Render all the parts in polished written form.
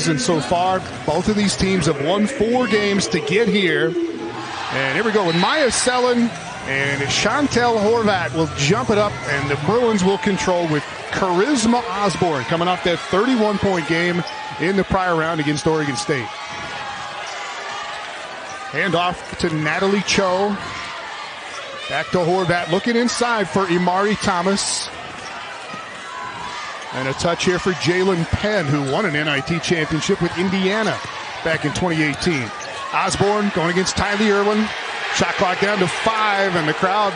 season so far. Both of these teams have won 4 games to get here. And here we go with Myah Selland and Chantel Horvat will jump it up, and the Bruins will control with Charisma Osborne coming off that 31-point game in the prior round against Oregon State. Hand off to Natalie Cho. Back to Horvat, looking inside for Imari Thomas. And a touch here for Jalen Penn, who won an NIT championship with Indiana back in 2018. Osborne going against Tylee Irwin. Shot clock down to 5, and the crowd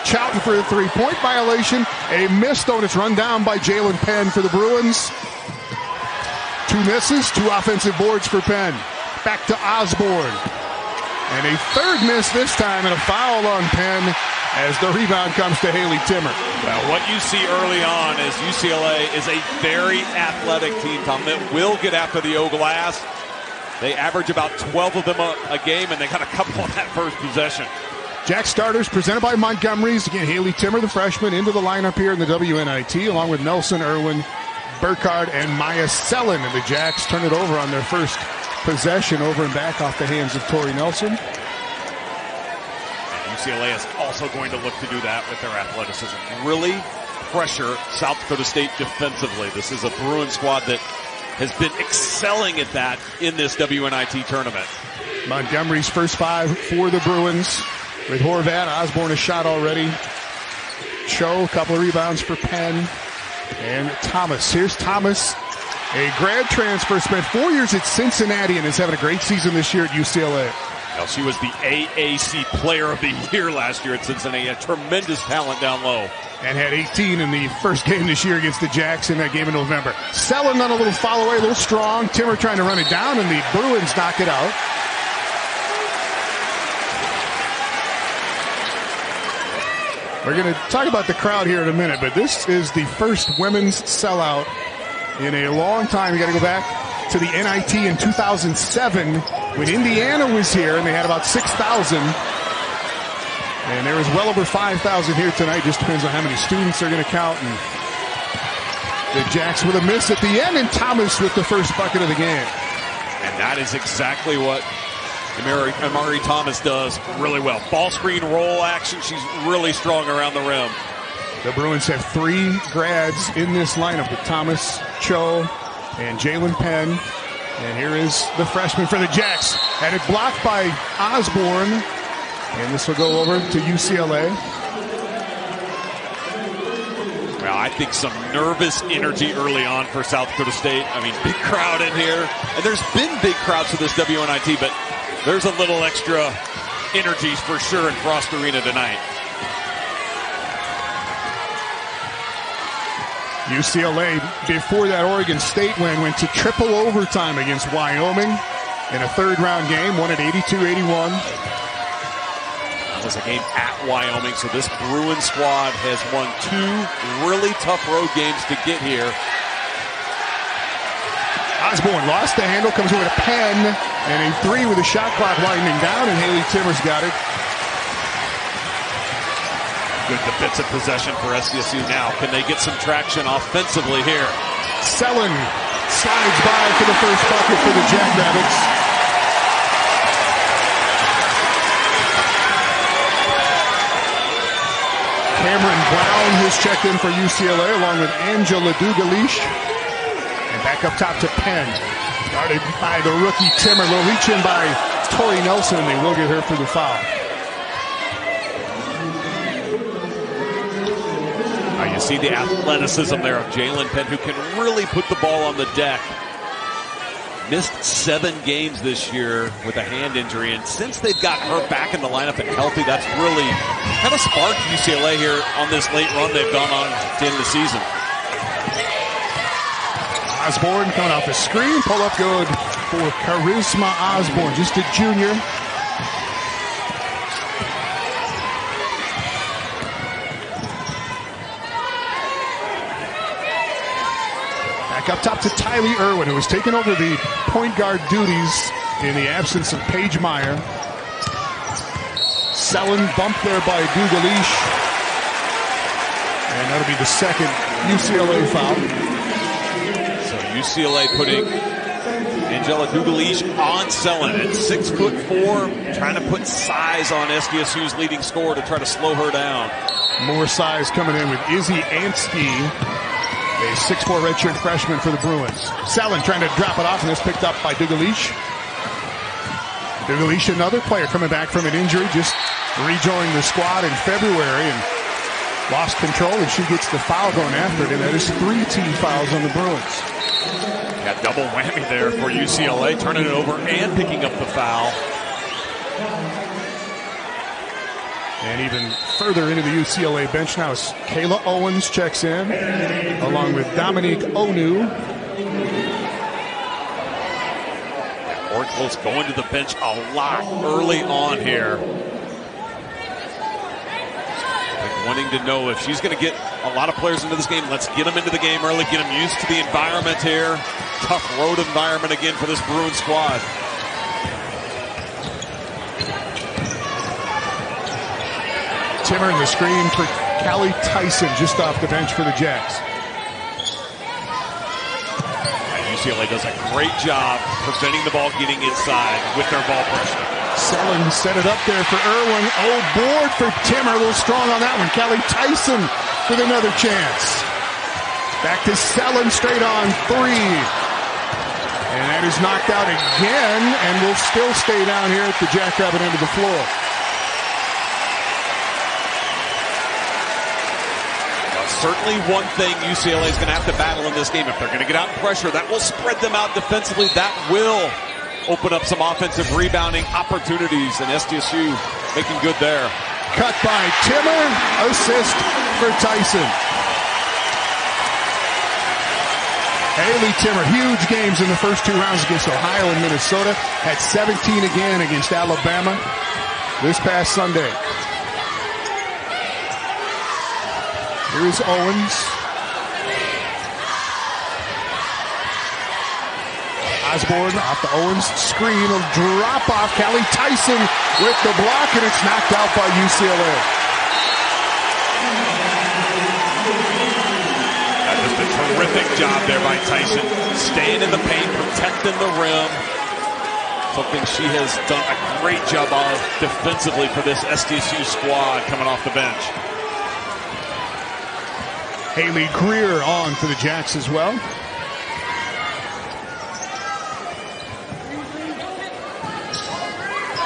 shouting for a 3-point violation. A miss, though, and it's run down by Jalen Penn for the Bruins. 2 misses, 2 offensive boards for Penn. Back to Osborne. And a 3rd miss this time, and a foul on Penn as the rebound comes to Haley Timmer. Well, what you see early on is UCLA is a very athletic team, Tom, that will get after the O glass. They average about 12 of them a game, and they got a couple on that first possession. Jack starters presented by Montgomery's. Again, Haley Timmer, the freshman, into the lineup here in the WNIT, along with Nelson Irwin, Burkhardt, and Myah Selland. And the Jacks turn it over on their first possession, over and back off the hands of Tori Nelson. And UCLA is also going to look to do that with their athleticism. Really pressure South Dakota State defensively. This is a Bruin squad that has been excelling at that in this WNIT tournament. Montgomery's first 5 for the Bruins. With Horvat, Osborne a shot already. Cho, a couple of rebounds for Penn. And Thomas. Here's Thomas, a grad transfer, spent 4 years at Cincinnati and is having a great season this year at UCLA. Well, she was the AAC Player of the Year last year at Cincinnati. A tremendous talent down low. And had 18 in the first game this year against the Jacks in that game in November. Selland on a little follow away, a little strong. Timmer trying to run it down, and the Bruins knock it out. We're going to talk about the crowd here in a minute, but this is the first women's sellout in a long time. You got to go back to the NIT in 2007 when Indiana was here, and they had about 6,000. And there is well over 5,000 here tonight. Just depends on how many students are going to count. And the Jacks with a miss at the end, and Thomas with the first bucket of the game. And that is exactly what Imari Thomas does really well. Ball screen roll action. She's really strong around the rim. The Bruins have 3 grads in this lineup with Thomas, Cho, and Jalen Penn. And here is the freshman for the Jacks. Had it blocked by Osborne. And this will go over to UCLA. Well, I think some nervous energy early on for South Dakota State. I mean, big crowd in here. And there's been big crowds for this WNIT, but there's a little extra energy for sure in Frost Arena tonight. UCLA, before that Oregon State win, went to triple overtime against Wyoming in a 3rd-round game, won at 82-81. Was a game at Wyoming, so this Bruin squad has won 2 really tough road games to get here. Osborne lost the handle, comes over to Penn, and a 3 with the shot clock winding down, and Haley Timmer's got it. Good defensive possession for SDSU now. Can they get some traction offensively here? Selland slides by for the first bucket for the Jackrabbits. Cameron Brown has checked in for UCLA along with Angela Dugalish. And back up top to Penn. Started by the rookie Timmer. Little reach in by Tori Nelson, and they will get her for the foul. You see the athleticism there of Jalen Penn, who can really put the ball on the deck. Missed 7 games this year with a hand injury, and since they've got her back in the lineup and healthy, that's really kind of sparked UCLA here on this late run they've gone on at the end of the season. Osborne coming off a screen, pull up good for Charisma Osborne, just a junior. Back up top to Tylee Irwin, who has taken over the point guard duties in the absence of Paige Myah. Selland bumped there by Dugalish. And that'll be the second UCLA foul. So UCLA putting Angela Dugalish on Selland at 6'4", trying to put size on SDSU's leading scorer to try to slow her down. More size coming in with Izzy Ansky, a 6'4" redshirt freshman for the Bruins. Selland trying to drop it off, and it's picked up by Dugalish. Dugalish, another player coming back from an injury, just rejoining the squad in February and lost control, and she gets the foul going after it, and that is 3 team fouls on the Bruins. Got double whammy there for UCLA, turning it over and picking up the foul. And even further into the UCLA bench now is Kayla Owens checks in, along with Dominique Onu. Oracle's going to the bench a lot early on here. Wanting to know if she's going to get a lot of players into this game. Let's get them into the game early, get them used to the environment here. Tough road environment again for this Bruins squad. Timmer in the screen for Callie Tyson just off the bench for the Jacks. UCLA does a great job preventing the ball getting inside with their ball pressure. Selland set it up there for Irwin. Oh, board for Timmer. A little strong on that one. Callie Tyson with another chance. Back to Selland, straight on 3. And that is knocked out again, and will still stay down here at the Jackrabbit end of the floor. Certainly one thing UCLA is going to have to battle in this game. If they're going to get out in pressure, that will spread them out defensively. That will open up some offensive rebounding opportunities, and SDSU making good there. Cut by Timmer, assist for Tyson. Haley Timmer, huge games in the first 2 rounds against Ohio and Minnesota. Had 17 again against Alabama this past Sunday. Here's Owens. Osborne off the Owens screen. A drop off. Callie Tyson with the block, and it's knocked out by UCLA. Just a terrific job there by Tyson. Staying in the paint, protecting the rim. Something she has done a great job of defensively for this SDSU squad coming off the bench. Haley Greer on for the Jacks as well.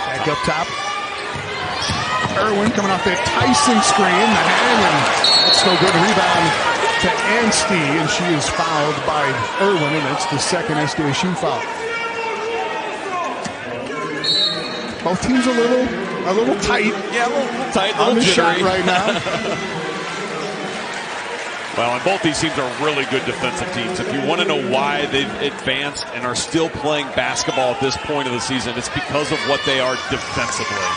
Back up top. Irwin coming off that Tyson screen. The hand, and that's no good. Rebound to Ansty, and she is fouled by Irwin, and that's the second SDSU foul. Both teams a little tight. Yeah, a little tight, on the shot right now. Well, and both these teams are really good defensive teams. If you want to know why they've advanced and are still playing basketball at this point of the season, it's because of what they are defensively.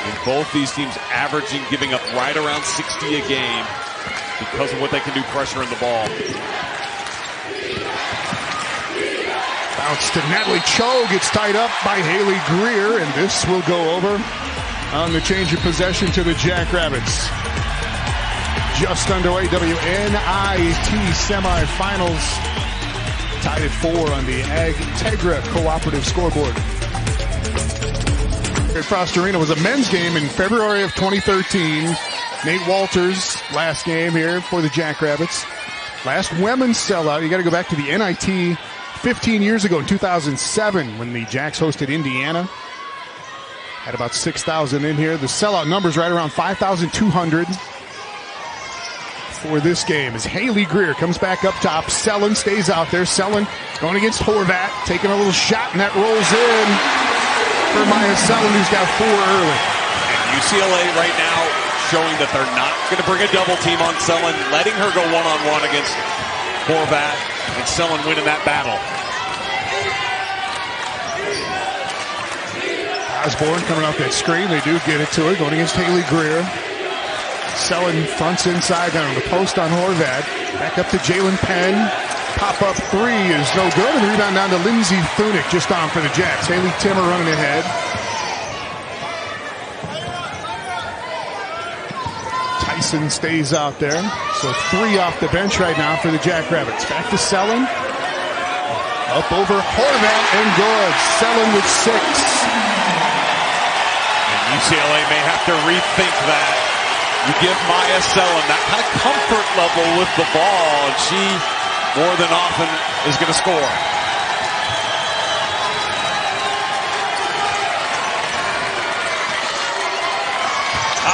And both these teams averaging, giving up right around 60 a game because of what they can do pressure in the ball. Bounce to Natalie Cho, gets tied up by Haley Greer, and this will go over on the change of possession to the Jackrabbits. Just underway, WNIT semifinals. Tied at 4 on the Ag Tegra cooperative scoreboard. At Frost Arena was a men's game in February of 2013. Nate Walters, last game here for the Jackrabbits. Last women's sellout, you got to go back to the NIT 15 years ago in 2007 when the Jacks hosted Indiana. Had about 6,000 in here. The sellout number's right around 5,200. For this game as Haley Greer comes back up top. Selland stays out there. Selland going against Horvat, taking a little shot, and that rolls in for Myah Selland, who's got 4 early. And UCLA right now showing that they're not going to bring a double team on Selland, letting her go one-on-one against Horvat, and Selland winning that battle. Osborne coming off that screen. They do get it to her, going against Haley Greer. Selland fronts inside down on the post on Horvat. Back up to Jalen Penn. Pop-up 3 is no good. And the rebound down to Lindsey Thunick just on for the Jacks. Haley Timmer running ahead. Tyson stays out there. So 3 off the bench right now for the Jackrabbits. Back to Selland. Up over Horvat and good. Selland with 6. And UCLA may have to rethink that. You give Myah Selland that kind of comfort level with the ball, and she more than often is going to score.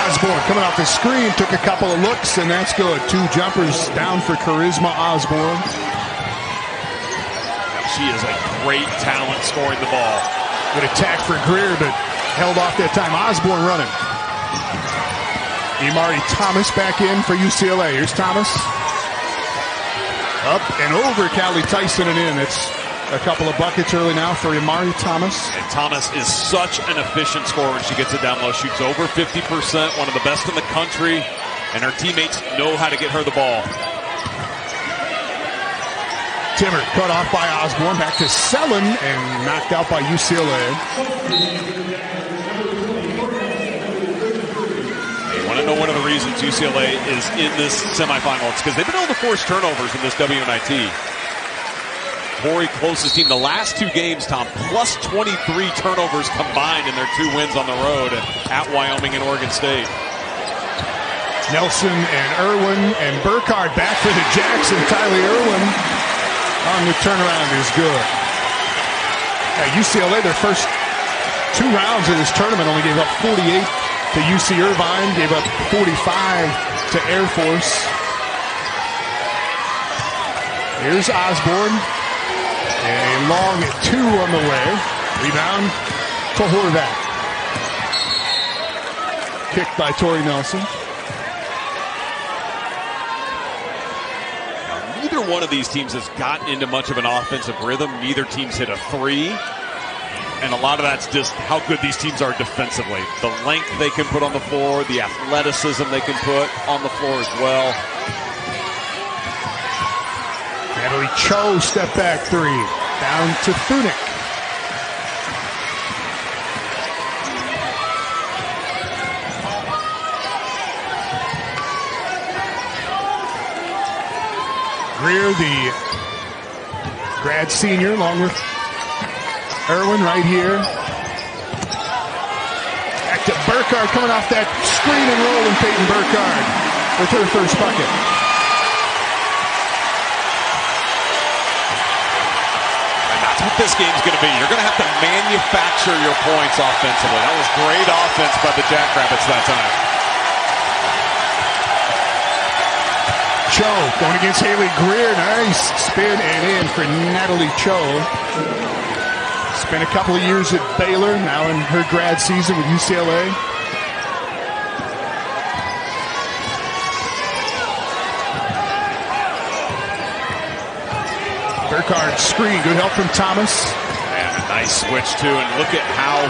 Osborne coming off the screen, took a couple of looks, and that's good. 2 jumpers down for Charisma Osborne. She is a great talent scoring the ball. Good attack for Greer, but held off that time. Osborne running. Imari Thomas back in for UCLA. Here's Thomas. Up and over Callie Tyson and in. It's a couple of buckets early now for Imari Thomas. And Thomas is such an efficient scorer when she gets it down low. Shoots over 50%, one of the best in the country, and her teammates know how to get her the ball. Timmer cut off by Osborne. Back to Selland and knocked out by UCLA. You want to know one of the reasons UCLA is in this semifinal? It's because they've been able to force turnovers in this WNIT. Corey Close's team, the last 2 games, Tom, plus 23 turnovers combined in their 2 wins on the road at Wyoming and Oregon State. Nelson and Irwin and Burkhardt back for the Jackson. Tylee Irwin on the turnaround is good. UCLA, their first 2 rounds of this tournament, only gave up 48 to UC Irvine, gave up 45 to Air Force. Here's Osborne. And a long 2 on the way. Rebound to Horvat. Kicked by Tori Nelson. Neither one of these teams has gotten into much of an offensive rhythm. Neither team's hit a 3. And a lot of that's just how good these teams are defensively. The length they can put on the floor, the athleticism they can put on the floor as well. Natalie Cho, step back 3. Down to Thunick. Greer, the grad senior, along with Irwin right here. Back to Burkhardt coming off that screen and roll, and Peyton Burkhardt with her first bucket. And that's what this game's going to be. You're going to have to manufacture your points offensively. That was great offense by the Jackrabbits that time. Cho going against Haley Greer. Nice spin and in for Natalie Cho. Spent a couple of years at Baylor, now in her grad season with UCLA. Burkhardt screen, good help from Thomas. And a nice switch too, and look at how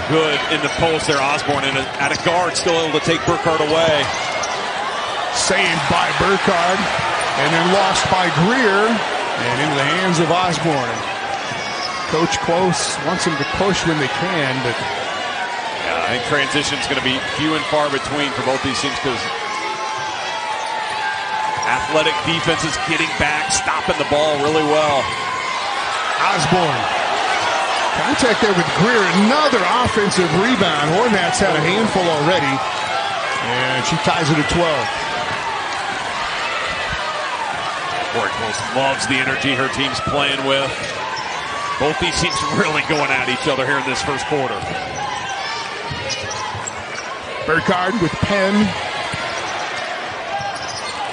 good in the post there Osborne, and at a guard still able to take Burkhardt away. Saved by Burkhardt, and then lost by Greer, and into the hands of Osborne. Coach Close wants them to push when they can, but yeah, I think transition's going to be few and far between for both these teams because athletic defense is getting back, stopping the ball really well. Osborne. Contact there with Greer. Another offensive rebound. Horvat's had a handful already, and she ties it at 12. Corey Close loves the energy her team's playing with. Both these teams really going at each other here in this first quarter. Burkhardt with Penn.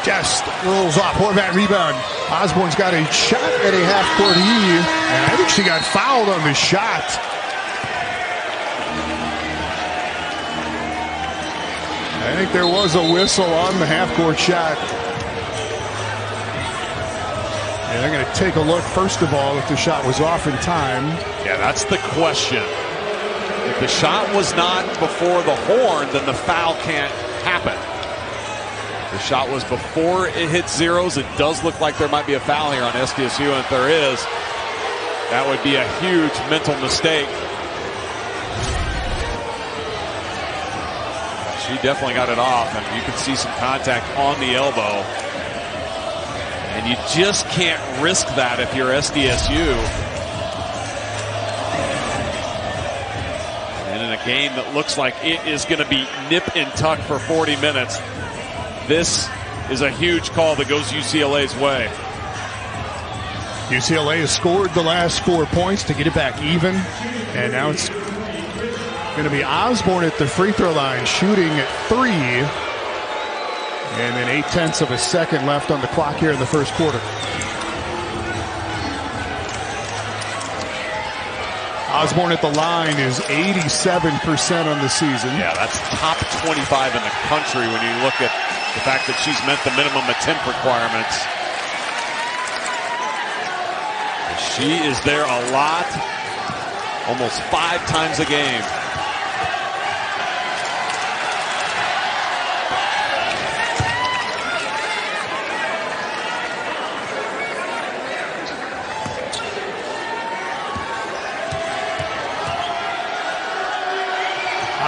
Just rolls off. Horvat rebound. Osborne's got a shot at a half-court heave, and I think she got fouled on the shot. I think there was a whistle on the half-court shot. And they're going to take a look, first of all, if the shot was off in time. Yeah, that's the question. If the shot was not before the horn, then the foul can't happen. The shot was before it hit zeros. It does look like there might be a foul here on SDSU, and if there is, that would be a huge mental mistake. She definitely got it off, and you can see some contact on the elbow. And you just can't risk that if you're SDSU. And in a game that looks like it is going to be nip and tuck for 40 minutes, this is a huge call that goes UCLA's way. UCLA has scored the last 4 points to get it back even. And now it's going to be Osborne at the free throw line shooting at 3. And then 0.8 of a second left on the clock here in the first quarter. Osborne at the line is 87% on the season. Yeah, that's top 25 in the country when you look at the fact that she's met the minimum attempt requirements. She is there a lot, almost 5 times a game.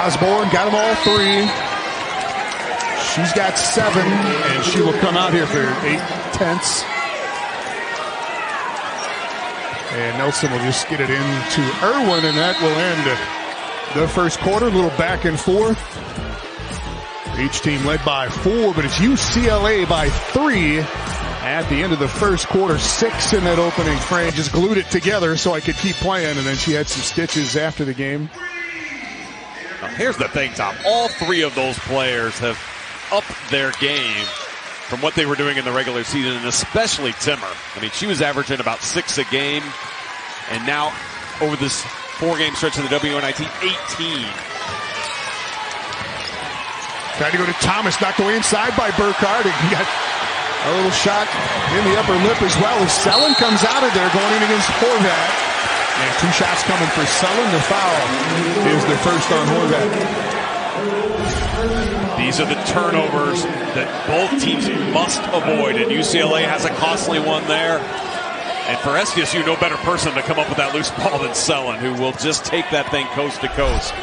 Osborne got them all 3. She's got 7, and she will come out here for 0.8. And Nelson will just get it into Irwin, and that will end the first quarter. A little back and forth. Each team led by 4, but it's UCLA by 3 at the end of the first quarter. 6 in that opening frame. Just glued it together so I could keep playing, and then she had some stitches after the game. Now here's the thing, Tom. All 3 of those players have upped their game from what they were doing in the regular season, and especially Timmer. I mean, she was averaging about 6 a game, and now over this 4-game stretch of the WNIT, 18. Tried to go to Thomas, knocked away inside by Burkhardt, and he got a little shot in the upper lip as well as Selland comes out of there going in against Horvath. And 2 shots coming for Selland. The foul is the first on Horvath. These are the turnovers that both teams must avoid, and UCLA has a costly one there. And for SDSU, no better person to come up with that loose ball than Selland, who will just take that thing coast to coast.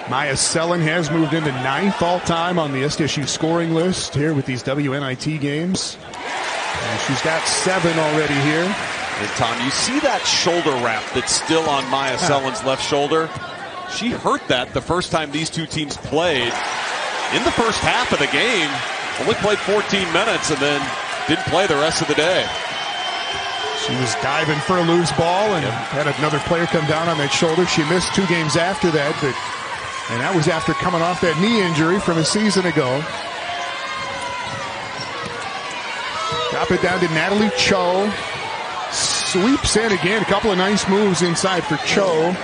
Myah Selland has moved into 9th all-time on the SDSU scoring list here with these WNIT games. And she's got 7 already here. And Tom, you see that shoulder wrap that's still on Myah Selland's left shoulder? She hurt that the first time these two teams played. In the first half of the game, only played 14 minutes and then didn't play the rest of the day. She was diving for a loose ball and had another player come down on that shoulder. She missed 2 games after that, and that was after coming off that knee injury from a season ago. Drop it down to Natalie Cho. Sweeps in again. A couple of nice moves inside for Cho.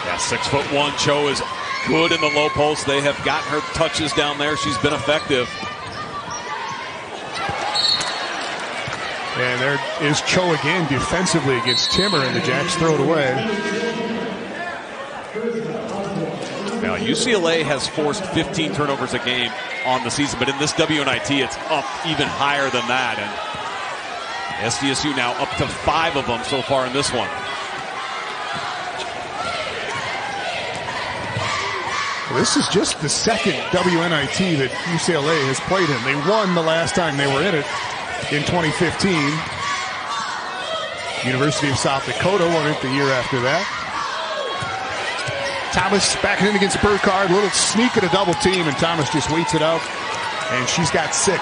Yeah, 6'1" Cho is good in the low post. They have gotten her touches down there. She's been effective. And there is Cho again defensively against Timmer, and the Jacks throw it away. Now, UCLA has forced 15 turnovers a game on the season, but in this WNIT, it's up even higher than that. And SDSU now up to 5 of them so far in this one. This is just the second WNIT that UCLA has played in. They won the last time they were in it in 2015. University of South Dakota won it the year after that. Thomas backing in against Burkhardt. A little sneak at a double team, and Thomas just waits it out. And she's got 6.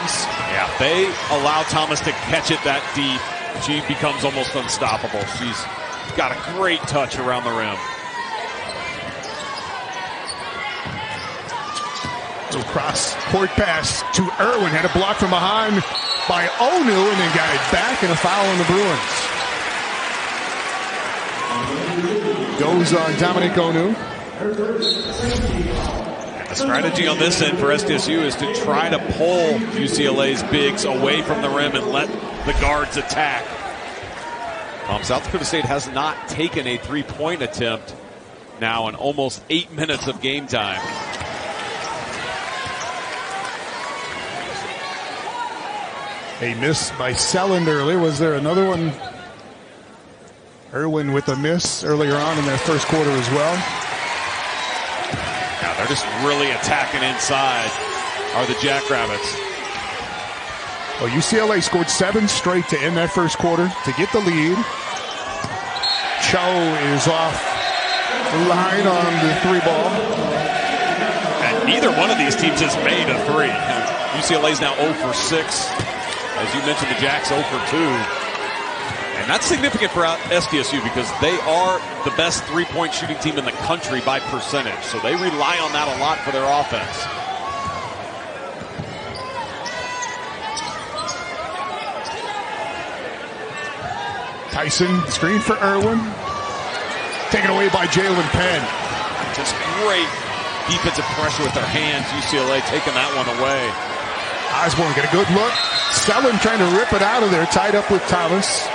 Yeah, they allow Thomas to catch it that deep. She becomes almost unstoppable. She's got a great touch around the rim. Little cross court pass to Irwin. Had a block from behind by Onu, and then got it back, and a foul on the Bruins. Goes on Dominic Onu. The strategy on this end for SDSU is to try to pull UCLA's bigs away from the rim and let the guards attack. South Dakota State has not taken a 3-point attempt now in almost 8 minutes of game time. A miss by Selland earlier. Was there another one? Irwin with a miss earlier on in that first quarter as well. Now they're just really attacking inside, are the Jackrabbits. Well, UCLA scored 7 straight to end that first quarter to get the lead. Cho is off the line on the 3 ball. And neither one of these teams has made a 3. UCLA's now 0 for 6. As you mentioned, the Jacks 0 for 2. And that's significant for SDSU because they are the best 3-point shooting team in the country by percentage. So they rely on that a lot for their offense. Tyson, screen for Irwin. Taken away by Jalen Penn. Just great defensive pressure with their hands. UCLA taking that one away. Osborne get a good look. Selland trying to rip it out of there, tied up with Thomas.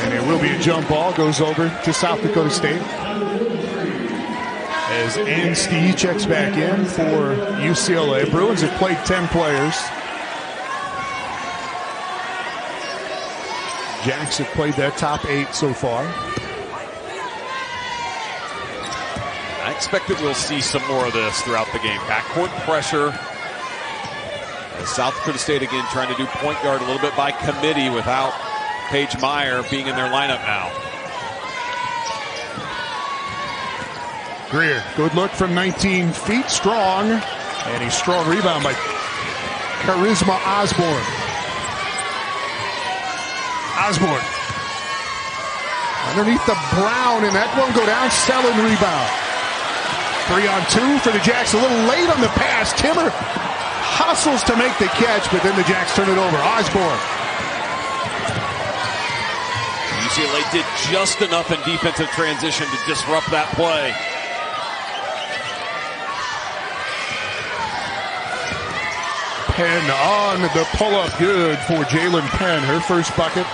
And it will be a jump ball. Goes over to South Dakota State. As Anstey checks back in for UCLA. Bruins have played 10 players. Jacks have played that top 8 so far. I expect that we'll see some more of this throughout the game. Backcourt pressure. As South Dakota State again trying to do point guard a little bit by committee without Paige Myah being in their lineup now. Greer, good look from 19 feet, strong. And a strong rebound by Charisma Osborne. Osborne underneath the Brown, and that won't go down. Selland rebound. 3-on-2 for the Jacks. A little late on the pass. Timmer hustles to make the catch, but then the Jacks turn it over. Osborne. UCLA did just enough in defensive transition to disrupt that play. Penn on the pull-up, good for Jalen Penn, her first bucket.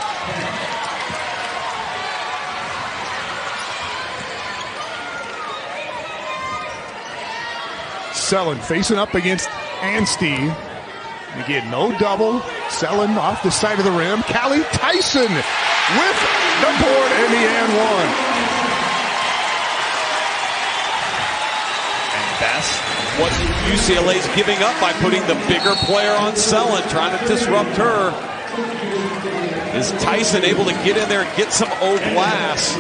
Selland facing up against Anstey. Again, no double. Selland off the side of the rim. Callie Tyson with the board and the and one. And that's what UCLA's giving up by putting the bigger player on Selland, trying to disrupt her. Is Tyson able to get in there and get some glass?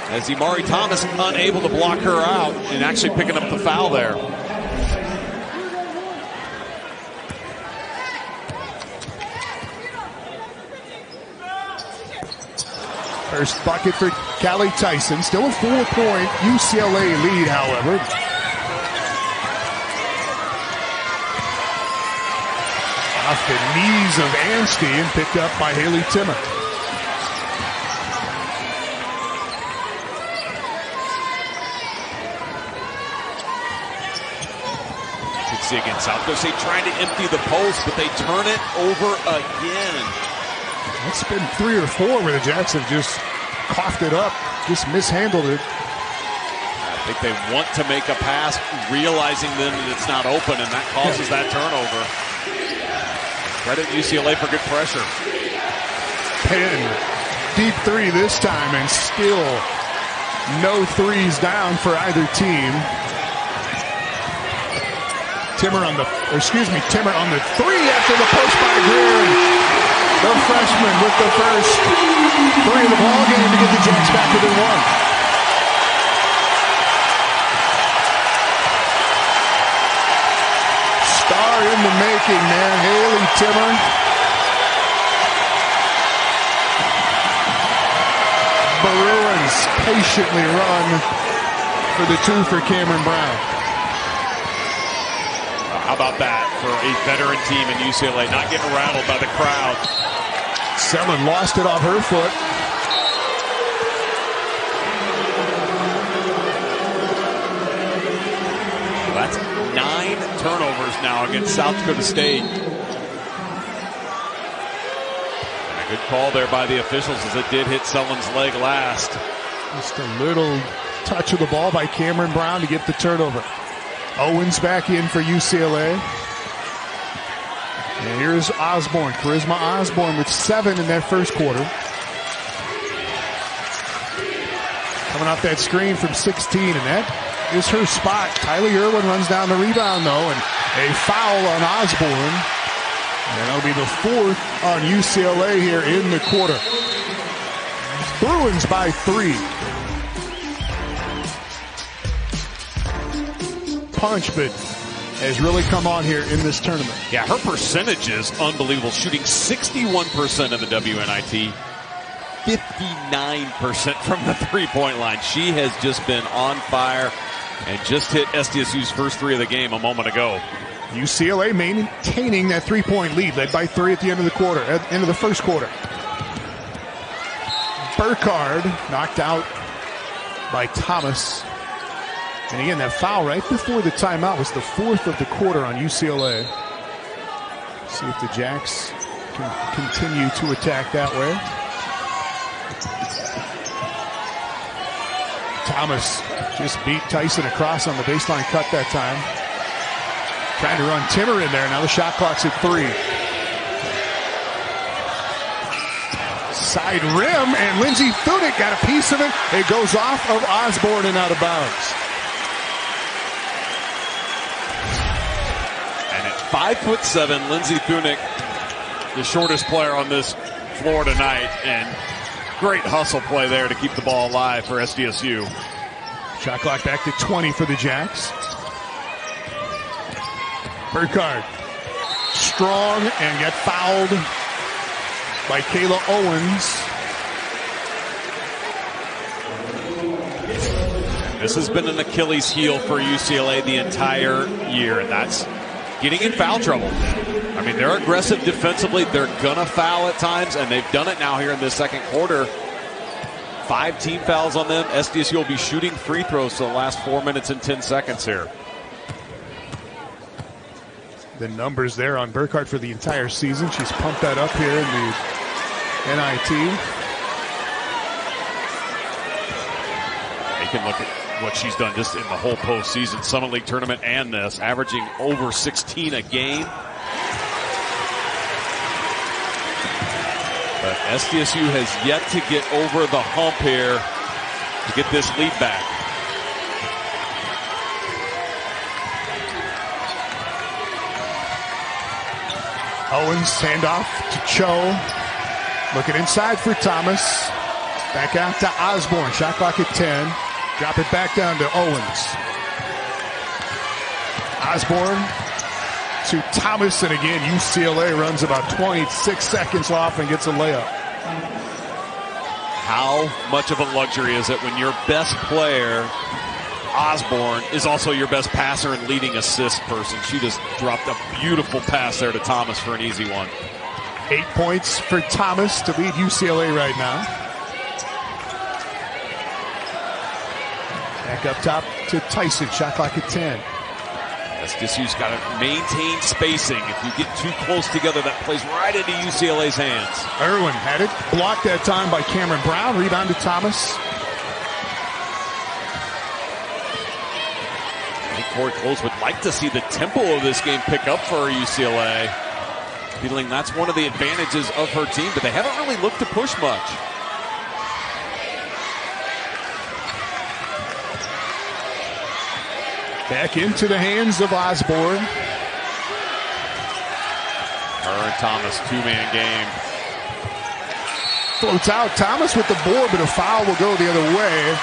As Imari Thomas unable to block her out and actually picking up the foul there. First bucket for Callie Tyson. Still a 4-point UCLA lead, however. Off the knees of Anstey and picked up by Haley Timmer. You can see again, South Dakota State trying to empty the post, but they turn it over again. It's been 3 or 4 where the Jacks have just coughed it up, just mishandled it. I think they want to make a pass, realizing then that it's not open, and that causes that turnover. Credit UCLA for good pressure. Penn, deep 3 this time, and still no 3s down for either team. Timmer on the 3 after the post by Greer. The freshman with the first 3 of the ball game to get the Jacks back within 1. Star in the making, man. Haley Timmer. Bruins patiently run for the 2 for Cameron Brown. How about that for a veteran team in UCLA, not getting rattled by the crowd. Selland lost it off her foot. That's 9 turnovers now against South Dakota State. A good call there by the officials as it did hit Selland's leg last. Just a little touch of the ball by Cameron Brown to get the turnover. Owens back in for UCLA. And here's Osborne, Charisma Osborne with 7 in that first quarter. Coming off that screen from 16, and that is her spot. Tylee Irwin runs down the rebound, though, and A foul on Osborne. And that'll be the fourth on UCLA here in the quarter. Bruins by 3. Punch, but has really come on here in this tournament. Yeah, her percentage is unbelievable. Shooting 61% of the WNIT, 59% from the three-point line. She has just been on fire and just hit SDSU's first 3 of the game a moment ago. UCLA maintaining that 3-point lead, led by 3 at the end of the quarter, at the end of the first quarter. Burkhardt knocked out by Thomas. And again, that foul right before the timeout was the 4th of the quarter on UCLA. See if the Jacks can continue to attack that way. Thomas just beat Tyson across on the baseline cut that time. Trying to run Timmer in there. Now the shot clock's at 3. Side rim, and Lindsey Thunick got a piece of it. It goes off of Osborne and out of bounds. And at 5'7", Lindsey Thunick, the shortest player on this floor tonight, and great hustle play there to keep the ball alive for SDSU. Shot clock back to 20 for the Jacks. Burkhardt, strong and got fouled by Kayla Owens. This has been an Achilles heel for UCLA the entire year, and that's getting in foul trouble. I mean, they're aggressive defensively. They're going to foul at times, and they've done it now here in this second quarter. 5 team fouls on them. SDSU will be shooting free throws for the last 4 minutes and 10 seconds here. The numbers there on Burkhardt for the entire season. She's pumped that up here in the NIT. You can look at what she's done just in the whole postseason, Summit League tournament and this, averaging over 16 a game. But SDSU has yet to get over the hump here to get this lead back. Owens handoff to Cho. Looking inside for Thomas. Back out to Osborne. Shot clock at 10. Drop it back down to Owens. Osborne to Thomas, and again UCLA runs about 26 seconds off and gets a layup. How much of a luxury is it when your best player, Osborne, is also your best passer and leading assist person? She just dropped a beautiful pass there to Thomas for an easy one. 8 points for Thomas to lead UCLA right now. Back up top to Tyson. Shot clock at 10. SDSU's got to maintain spacing. If you get too close together, that plays right into UCLA's hands. Irwin had it blocked that time by Cameron Brown. Rebound to Thomas. I think Corey Close would like to see the tempo of this game pick up for UCLA. Feeling that's one of the advantages of her team, but they haven't really looked to push much. Back into the hands of Osborne. Her and Thomas, two-man game. Floats out. Thomas with the board, but a foul will go the other way.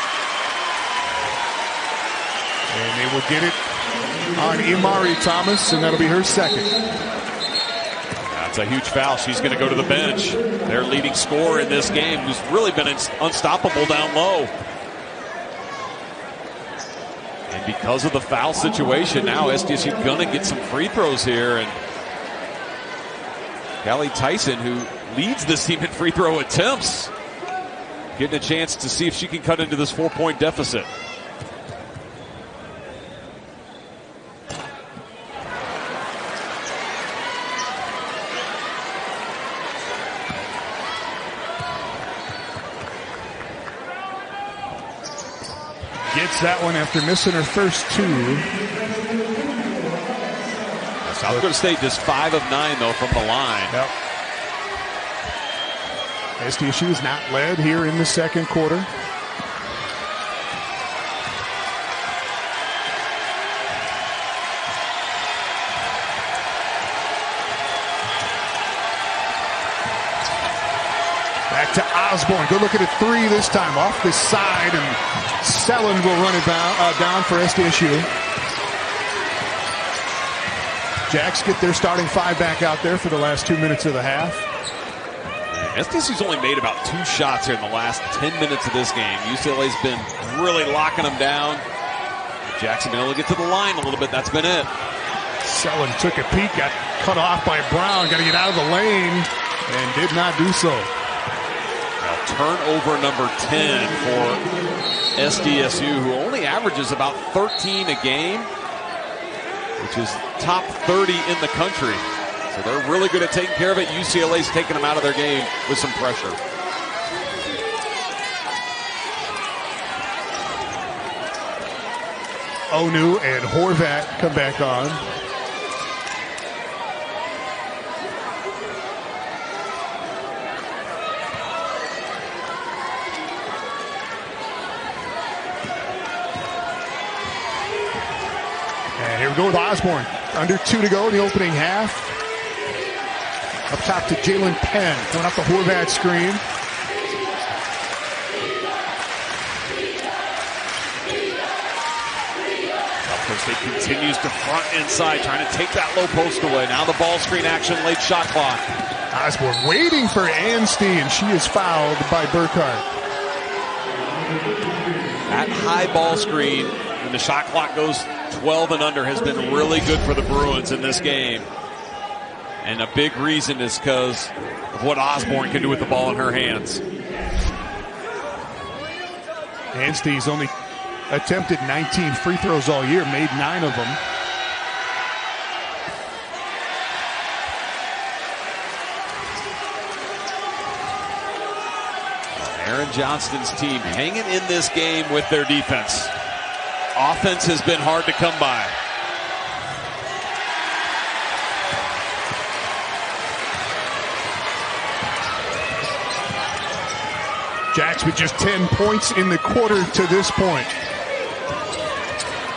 And they will get it on Imari Thomas, and that'll be her second. That's a huge foul. She's going to go to the bench. Their leading scorer in this game, who's really been unstoppable down low. And because of the foul situation, now SDSU going to get some free throws here. And Callie Tyson, who leads this team in free throw attempts, getting a chance to see if she can cut into this 4-point deficit. Gets that one after missing her first 2. South Dakota State just 5 of 9 though from the line. Yep. SDSU is not led here in the second quarter. Back to Osborne. Good look at a three this time. Off the side, and Selland will run it down for SDSU. Jacks get their starting five back out there for the last 2 minutes of the half. SDSU's only made about 2 shots here in the last 10 minutes of this game. UCLA's been really locking them down. Jackson been able to get to the line a little bit. That's been it. Selland took a peek, got cut off by Brown. Got to get out of the lane, and did not do so. Now, turnover number 10 for SDSU, who only averages about 13 a game, which is top 30 in the country. So they're really good at taking care of it. UCLA's taking them out of their game with some pressure. Onu and Horvat come back on. And here we go with Osborne. Under 2 to go in the opening half. Up top to Jalen Penn. Going off the Horvat screen. State continues to front inside, trying to take that low post away. Now the ball screen action, late shot clock. Osborne waiting for Anstey, and she is fouled by Burkhart. That high ball screen, when the shot clock goes 12 and under, has been really good for the Bruins in this game. And a big reason is because of what Osborne can do with the ball in her hands. Anstey's only attempted 19 free throws all year, made 9 of them. Aaron Johnston's team hanging in this game with their defense. Offense has been hard to come by. Jacks with just 10 points in the quarter to this point.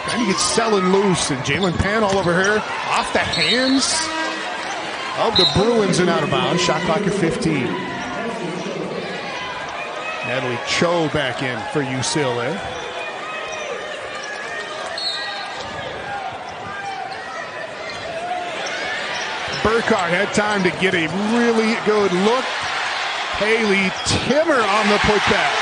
Trying to get Selland loose, and Jalen Penn all over her. Off the hands of the Bruins and out of bounds. Shot clock at 15. Natalie Cho back in for UCLA. Burkhart had time to get a really good look. Haley Timmer on the putback.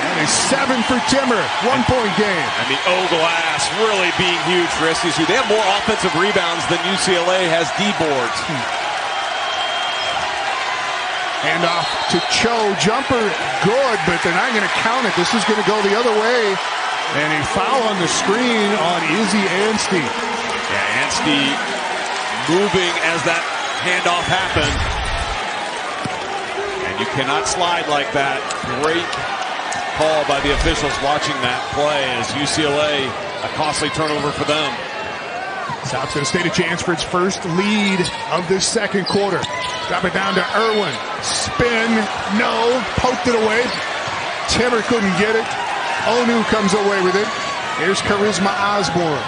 And a 7 for Timmer. 1 point game. And the O glass really being huge for SDSU. They have more offensive rebounds than UCLA has D boards. Hand off to Cho. Jumper good, but they're not going to count it. This is going to go the other way. And a foul on the screen on Izzy Anstey. Yeah, Anstey moving as that handoff happened. And you cannot slide like that. Great call by the officials watching that play as UCLA, a costly turnover for them. South's going to stay a chance for its first lead of this second quarter. Drop it down to Irwin. Spin. No. Poked it away. Timmer couldn't get it. Onu comes away with it. Here's Charisma Osborne.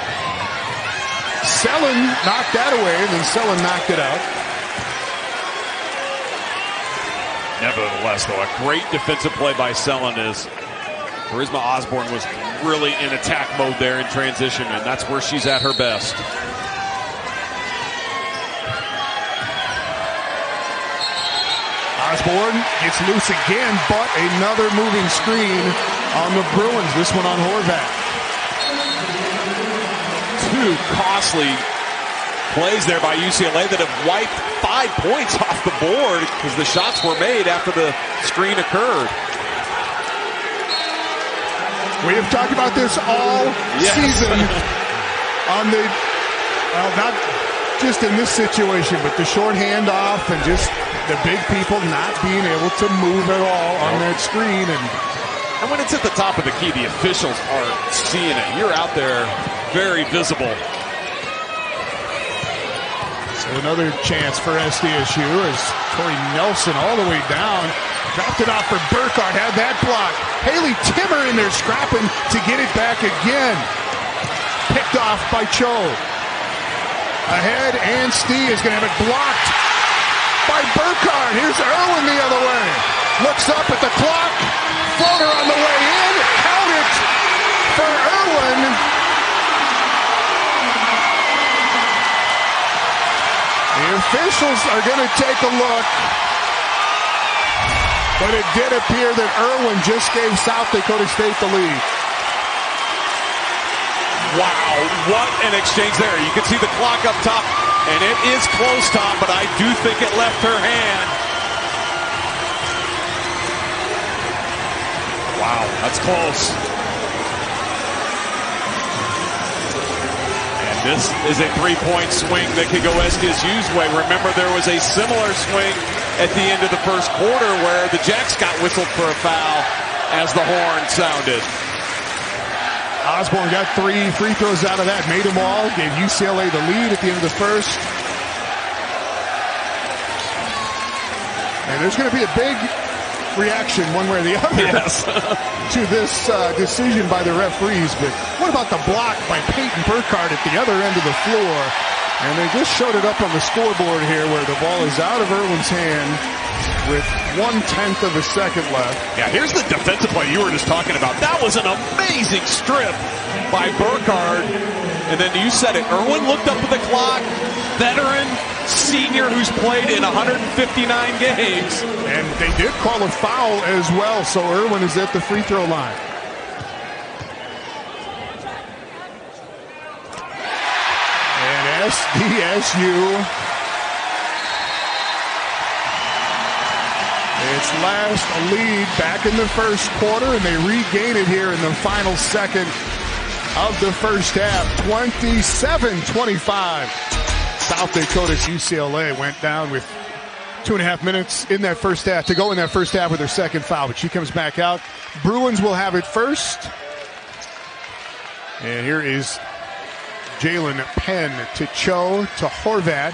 Selland knocked that away, and then Selland knocked it out. Nevertheless, though, a great defensive play by Selland as Charisma Osborne was really in attack mode there in transition, and that's where she's at her best. Osborne gets loose again, but another moving screen on the Bruins. This one on Horvat. 2 costly plays there by UCLA that have wiped 5 points off the board because the shots were made after the screen occurred. We have talked about this all season on the, well, not just in this situation, but the short handoff and just the big people not being able to move at all on that screen. And when it's at the top of the key, the officials aren't seeing it. You're out there very visible. So another chance for SDSU as Tori Nelson all the way down. Dropped it off for Burkhart, had that block. Haley Timmer in there scrapping to get it back again. Picked off by Cho. Ahead, Anstey is going to have it blocked by Burkhart. here's Irwin the other way. Looks up at the clock. Floater on the way in. Count it for Irwin. The officials are going to take a look. But it did appear that Irwin just gave South Dakota State the lead. Wow, what an exchange there. You can see the clock up top, and it is close, Tom, but I do think it left her hand. Wow, that's close. And this is a three-point swing that could go SDSU's way. Remember, there was a similar swing at the end of the first quarter where the Jacks got whistled for a foul as the horn sounded. Osborne got 3 free throws out of that, made them all, gave UCLA the lead at the end of the first. And there's going to be a big reaction one way or the other to this decision by the referees. But what about the block by Peyton Burkhardt at the other end of the floor? And they just showed it up on the scoreboard here where the ball is out of Irwin's hand with 1/10 of a second left. Yeah, here's the defensive play you were just talking about. That was an amazing strip by Burkhardt. And then you said it, Irwin looked up at the clock, veteran, senior who's played in 159 games. And they did call a foul as well, so Irwin is at the free throw line. And SDSU, its last lead back in the first quarter, and they regain it here in the final second of the first half. 27-25. South Dakota's UCLA went down with 2.5 minutes in that first half to go in that first half with their second foul, but she comes back out. Bruins will have it first. And here is Jalen Penn to Cho to Horvat.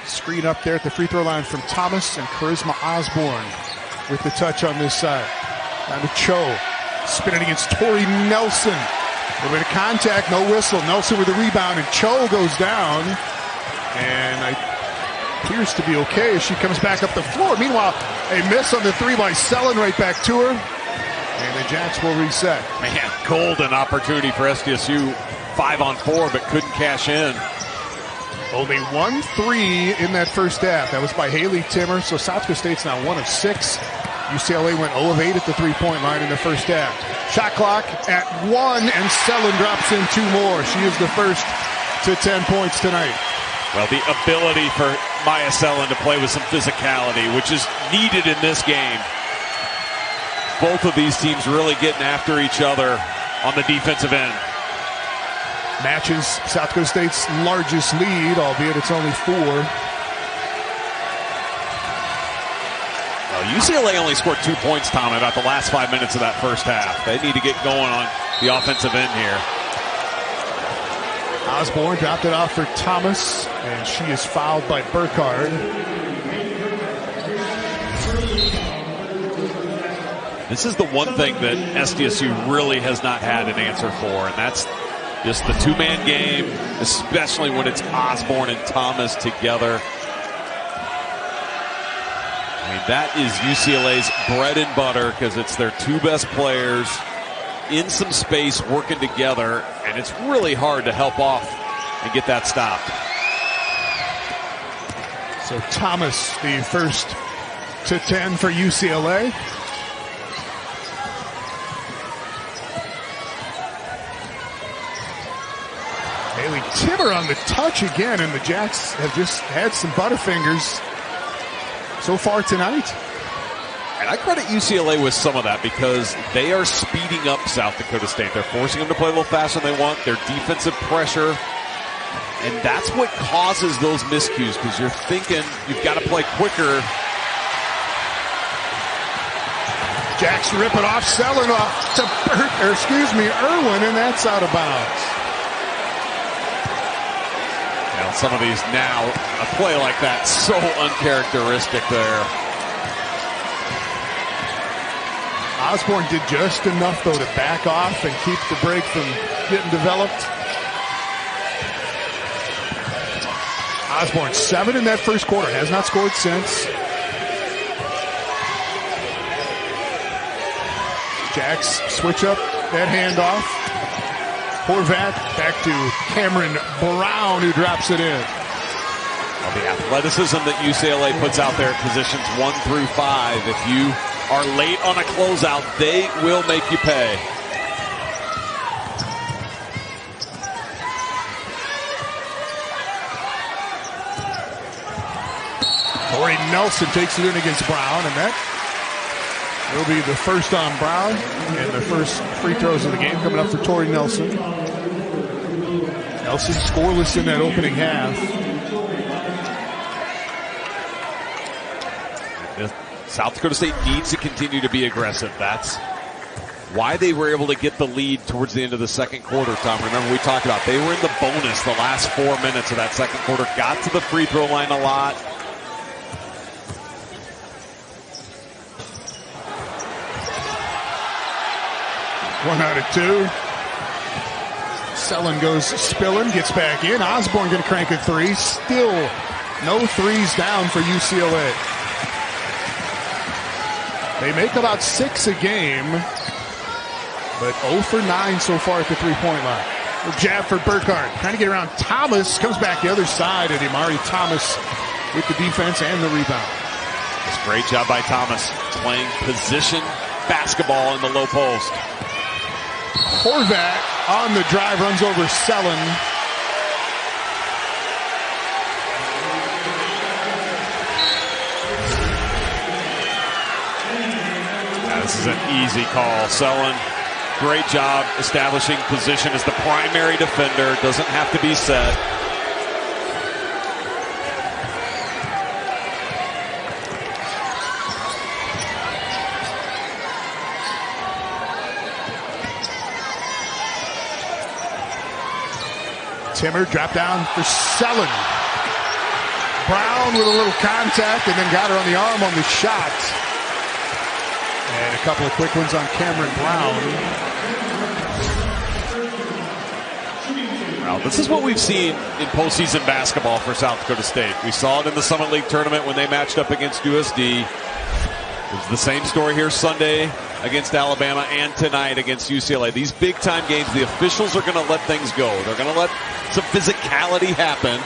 Screen up there at the free throw line from Thomas, and Charisma Osborne with the touch on this side. Down to Cho. Spinning against Tori Nelson. A little bit of contact, no whistle. Nelson with the rebound, and Cho goes down. And appears to be okay as she comes back up the floor. Meanwhile, a miss on the 3 by Selland, right back to her. And the Jacks will reset. Man, golden opportunity for SDSU. 5-on-4, but couldn't cash in. Only 1-3 in that first half. That was by Haley Timmer. So South Dakota State's now 1 of 6. UCLA went 0 of 8 at the three-point line in the first half. Shot clock at 1, and Selland drops in 2 more. She is the first to 10 points tonight. Well, the ability for Myah Selland to play with some physicality, which is needed in this game. Both of these teams really getting after each other on the defensive end. Matches South Dakota State's largest lead, albeit it's only 4. Well, UCLA only scored 2 points, Tom, about the last 5 minutes of that first half. They need to get going on the offensive end here. Osborne dropped it off for Thomas, and she is fouled by Burkhardt. This is the one thing that SDSU really has not had an answer for, and that's just the 2-man game, especially when it's Osborne and Thomas together. I mean, that is UCLA's bread and butter because it's their 2 best players in some space working together, and it's really hard to help off and get that stopped. So Thomas, the first to 10 for UCLA. Haley Timmer on the touch again, and the Jacks have just had some butterfingers so far tonight. And I credit UCLA with some of that because they are speeding up South Dakota State. They're forcing them to play a little faster than they want. Their defensive pressure. And that's what causes those miscues because you're thinking you've got to play quicker. Jacks rip it off, Selland off to Irwin, and that's out of bounds. Now, some of these now, a play like that, so uncharacteristic there. Osborne did just enough, though, to back off and keep the break from getting developed. Osborne 7 in that first quarter, has not scored since. Jacks switch up that handoff. Horvat back to Cameron Brown, who drops it in. Well, the athleticism that UCLA puts out there at positions 1 through 5, if you are late on a closeout, they will make you pay. Corey Nelson takes it in against Brown, and that will be the first on Brown and the first free throws of the game coming up for Torrey Nelson. Nelson scoreless in that opening half. South Dakota State needs to continue to be aggressive. That's why they were able to get the lead towards the end of the second quarter, Tom. Remember we talked about they were in the bonus the last 4 minutes of that second quarter, got to the free throw line a lot. One out of two. Selland goes spilling, gets back in. Osborne going to crank a three. Still no threes down for UCLA. They make about 6 a game, but 0 for 9 so far at the three-point line. The jab for Burkhardt, trying to get around Thomas, comes back the other side, and Imari Thomas with the defense and the rebound. It's a great job by Thomas, playing position basketball in the low post. Horvat on the drive, runs over Selland. This is an easy call. Selland, great job establishing position as the primary defender. Doesn't have to be set. Timmer drop down for Selland. Brown with a little contact and then got her on the arm on the shot. And a couple of quick ones on Cameron Brown. Well, this is what we've seen in postseason basketball for South Dakota State. We saw it in the Summit League tournament when they matched up against USD. It was the same story here Sunday against Alabama and tonight against UCLA. These big-time games, the officials are going to let things go. They're going to let some physicality happen.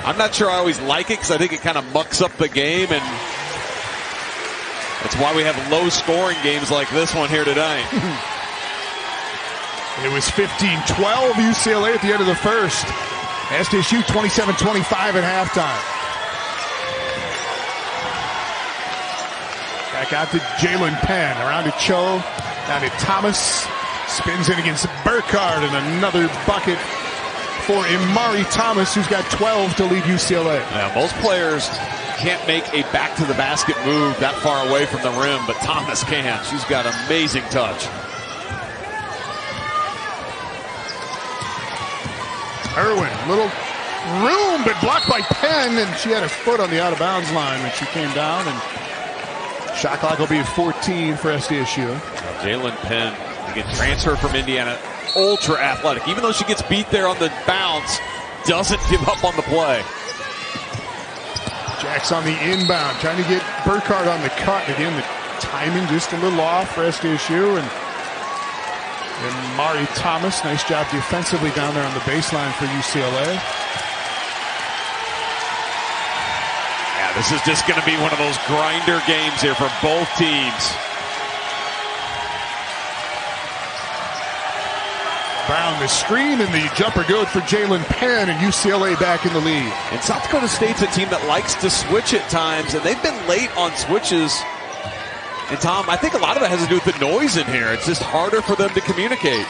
I'm not sure I always like it because I think it kind of mucks up the game, and that's why we have low-scoring games like this one here tonight. It was 15-12 UCLA at the end of the first. SDSU 27-25 at halftime. Back out to Jalen Penn, around to Cho, down to Thomas, spins in against Burkhardt, and another bucket for Imari Thomas, who's got 12 to lead UCLA. Yeah, most players can't make a back-to-the-basket move that far away from the rim, but Thomas can. She's got amazing touch. Irwin, little room, but blocked by Penn, and she had her foot on the out-of-bounds line when she came down, and shot clock will be at 14 for SDSU. Jalen Penn, again, transfer from Indiana, ultra athletic. Even though she gets beat there on the bounce, doesn't give up on the play. Jack's on the inbound, trying to get Burkhardt on the cut. Again, the timing just a little off for SDSU. And Mari Thomas, nice job defensively down there on the baseline for UCLA. Yeah, this is just going to be one of those grinder games here for both teams. Brown the screen, and the jumper good for Jalen Penn, and UCLA back in the lead. And South Dakota State's a team that likes to switch at times, and they've been late on switches. And Tom, I think a lot of it has to do with the noise in here. It's just harder for them to communicate.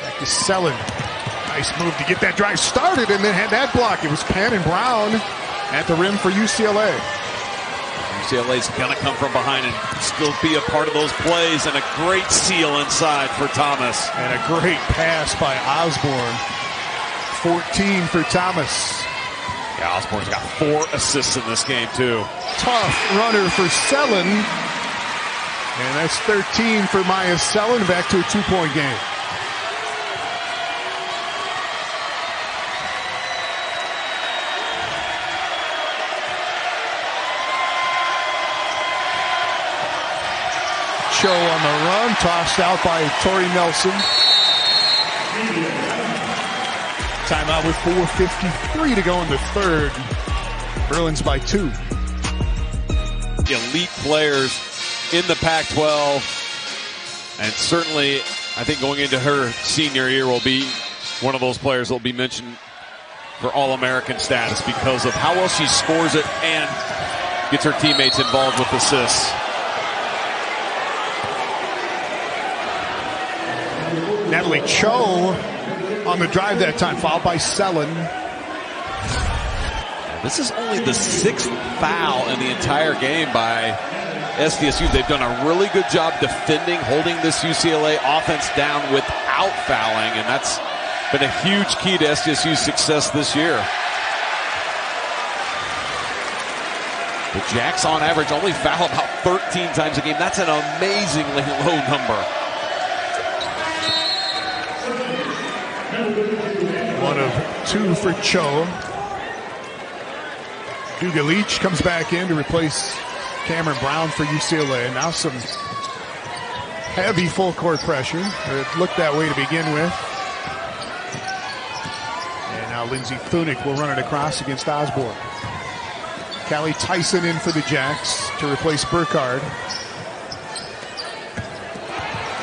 Back to Selland. Nice move to get that drive started and then had that block. It was Penn and Brown at the rim for UCLA. UCLA's going to come from behind and still be a part of those plays, and a great seal inside for Thomas. And a great pass by Osborne. 14 for Thomas. Yeah, Osborne's got 4 assists in this game, too. Tough runner for Selland. And that's 13 for Myah Selland, back to a 2-point game. Cho on the run, tossed out by Tori Nelson. Timeout with 4:53 to go in the third. Bruins by 2. Elite players in the Pac-12, and certainly I think going into her senior year will be one of those players that will be mentioned for All-American status because of how well she scores it and gets her teammates involved with assists. Natalie Cho on the drive that time, fouled by Selland. This is only the 6th foul in the entire game by SDSU. They've done a really good job defending, holding this UCLA offense down without fouling, and that's been a huge key to SDSU's success this year. The Jacks on average only foul about 13 times a game. That's an amazingly low number. One of 2 for Cho. Duga Leach comes back in to replace Cameron Brown for UCLA. Now some heavy full court pressure. It looked that way to begin with. And now Lindsay Thunick will run it across against Osborne. Callie Tyson in for the Jacks to replace Burkhardt.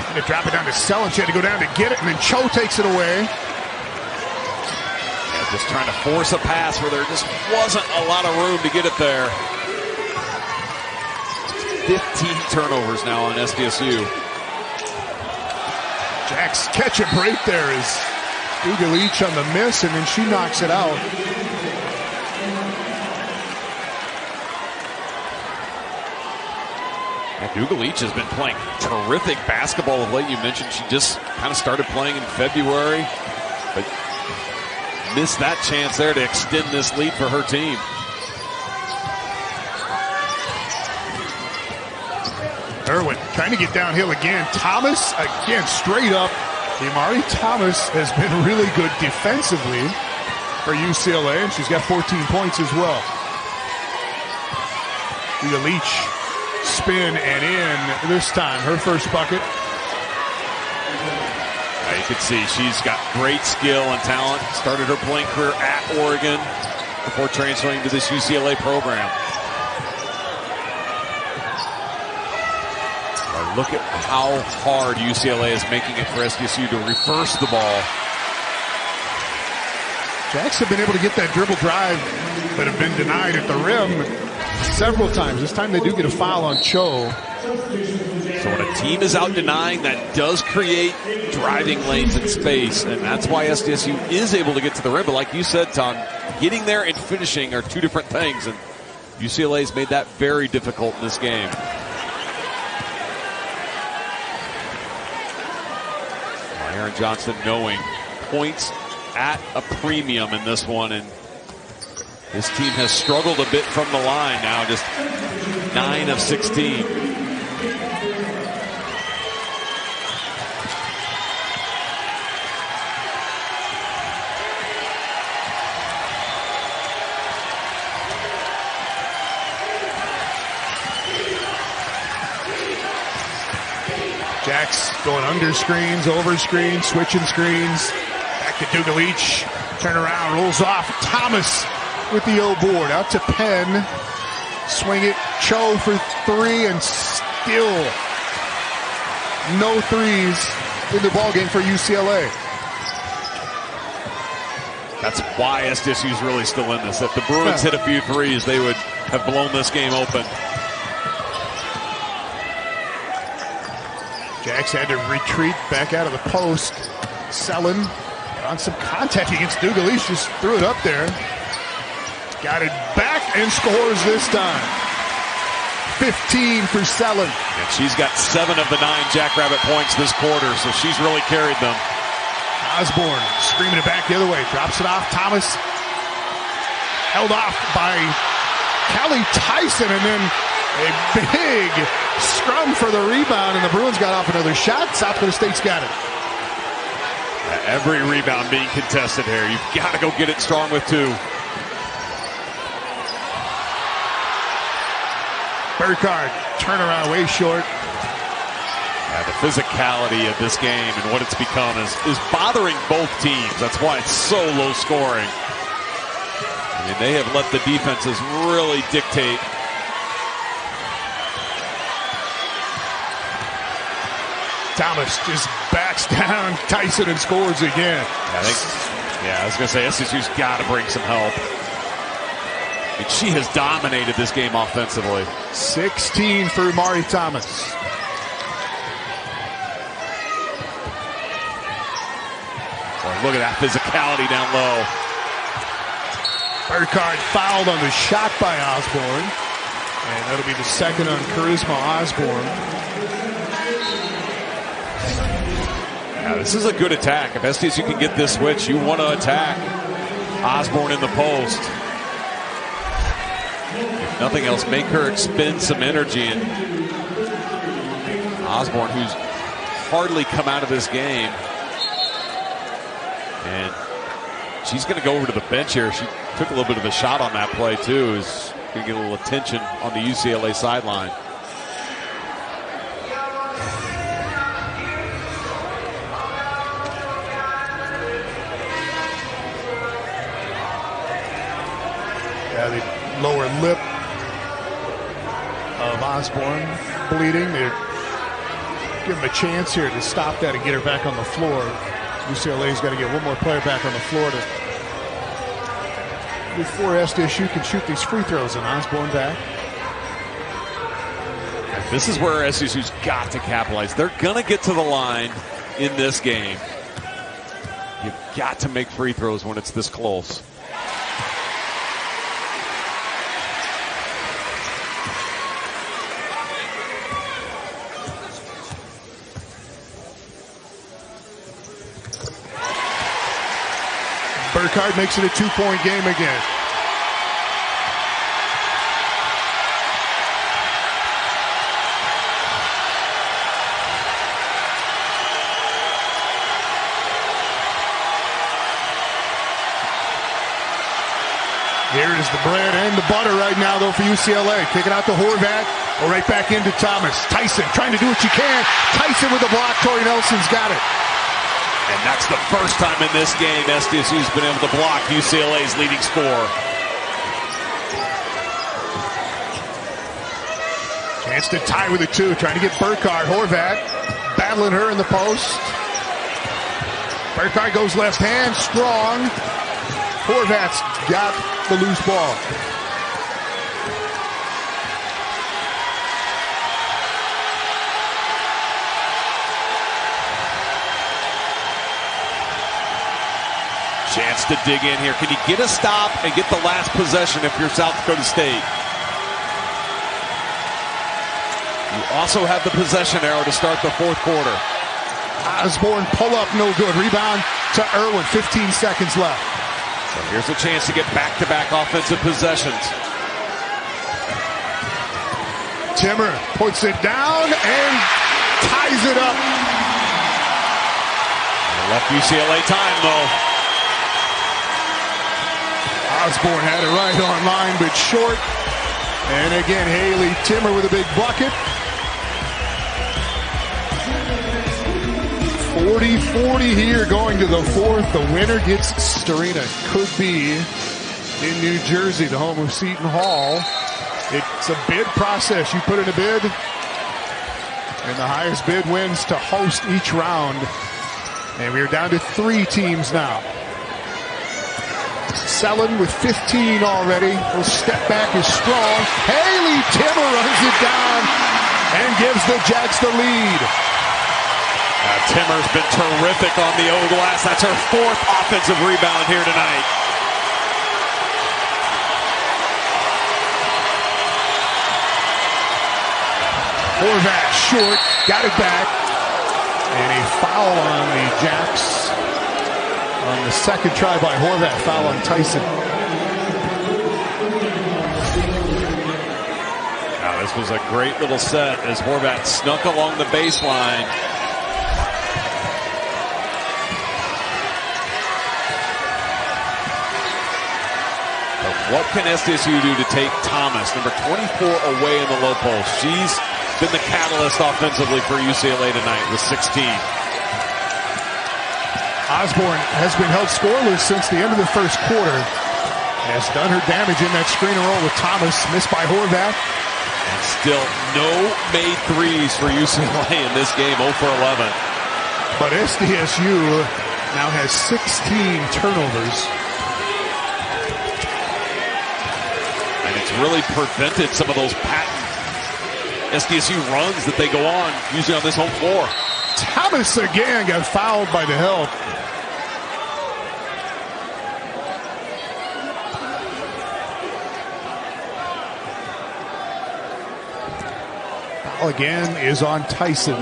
And to drop it down to Selland. She had to go down to get it, and then Cho takes it away. Just trying to force a pass where there just wasn't a lot of room to get it there. 15 turnovers now on SDSU. Jacks catch a break there as Duga Leach on the miss, and then she knocks it out. And Duga Leach has been playing terrific basketball of late. You mentioned she just kind of started playing in February, but missed that chance there to extend this lead for her team. Irwin trying to get downhill again. Thomas again straight up. Imari Thomas has been really good defensively for UCLA, and she's got 14 points as well. Duga Leach spin and in this time. Her first bucket. You can see she's got great skill and talent. Started her playing career at Oregon before transferring to this UCLA program. But look at how hard UCLA is making it for SDSU to reverse the ball. Jacks have been able to get that dribble drive, but have been denied at the rim several times. This time they do get a foul on Cho. So when a team is out denying, that does create driving lanes in space, and that's why SDSU is able to get to the rim. But like you said, Tom, getting there and finishing are two different things, and UCLA's made that very difficult in this game. Aaron Johnson knowing points at a premium in this one, and this team has struggled a bit from the line now, just 9 of 16. Jacks going under screens, over screens, switching screens. Back to Duga Leach. Turn around, rolls off. Thomas with the O board. Out to Penn. Swing it. Cho for 3, and still no threes in the ballgame for UCLA. That's why SDSU is really still in this. If the Bruins hit a few threes, they would have blown this game open. Jacks had to retreat back out of the post. Selland on some contact against Duga Leach, just threw it up there. Got it back and scores this time. 15 for Selland. And she's got 7 of the 9 Jackrabbit points this quarter, so she's really carried them. Osborne screaming it back the other way. Drops it off. Thomas held off by Callie Tyson, and then a big scrum for the rebound, and the Bruins got off another shot. South Dakota State's got it. Every rebound being contested here. You've got to go get it strong with 2. Burkhardt, turnaround way short. The physicality of this game and what it's become is bothering both teams. That's why it's so low scoring. I mean, they have let the defenses really dictate. Thomas just backs down Tyson and scores again. I was going to say, SDSU's got to bring some help. I mean, she has dominated this game offensively. 16 for Myah Thomas. Look at that physicality down low. Burkhardt fouled on the shot by Osborne. And that'll be the second on Charisma Osborne. Now, this is a good attack. If SDSU can get this switch, you want to attack Osborne in the post. If nothing else, make her expend some energy. And Osborne, who's hardly come out of this game. And she's going to go over to the bench here. She took a little bit of a shot on that play, too. Is going to get a little attention on the UCLA sideline. Yeah, the lower lip of Osborne bleeding. They give him a chance here to stop that and get her back on the floor. UCLA's got to get one more player back on the floor before SDSU can shoot these free throws, and Osborne back. This is where SDSU's got to capitalize. They're going to get to the line in this game. You've got to make free throws when it's this close. Burkhardt makes it a 2-point game again. Here is the bread and the butter right now, though, for UCLA. Kick it out to Horvat, or right back into Thomas. Tyson trying to do what she can. Tyson with the block. Tori Nelson's got it. And that's the first time in this game SDSU's been able to block UCLA's leading scorer. Chance to tie with a 2, trying to get Burkhardt. Horvat battling her in the post. Burkhardt goes left hand, strong. Horvat's got the loose ball. Chance to dig in here. Can you get a stop and get the last possession if you're South Dakota State? You also have the possession arrow to start the fourth quarter. Osborne pull up, no good. Rebound to Irwin, 15 seconds left. So here's a chance to get back-to-back offensive possessions. Timmer puts it down and ties it up. Left UCLA time, though. Osborne had it right on line, but short. And again, Haley Timmer with a big bucket. 40-40 here going to the fourth. The winner gets Starina. Could be in New Jersey, the home of Seton Hall. It's a bid process. You put in a bid, and the highest bid wins to host each round. And we're down to 3 teams now. Selland with 15 already. Her step back is strong. Haley Timmer runs it down and gives the Jets the lead. Timmer's been terrific on the O glass. That's her 4th offensive rebound here tonight. Horvat short, got it back. And a foul on the Jacks on the second try by Horvat. Foul on Tyson. Now this was a great little set as Horvat snuck along the baseline. But what can SDSU do to take Thomas, number 24, away in the low post? She's been the catalyst offensively for UCLA tonight with 16. Osborne has been held scoreless since the end of the first quarter. Has done her damage in that screen and roll with Thomas, missed by Horvath. And still no made threes for UCLA in this game, 0 for 11. But SDSU now has 16 turnovers. And it's really prevented some of those patent SDSU runs that they go on, usually on this home floor. Thomas again got fouled by the help. Foul again is on Tyson.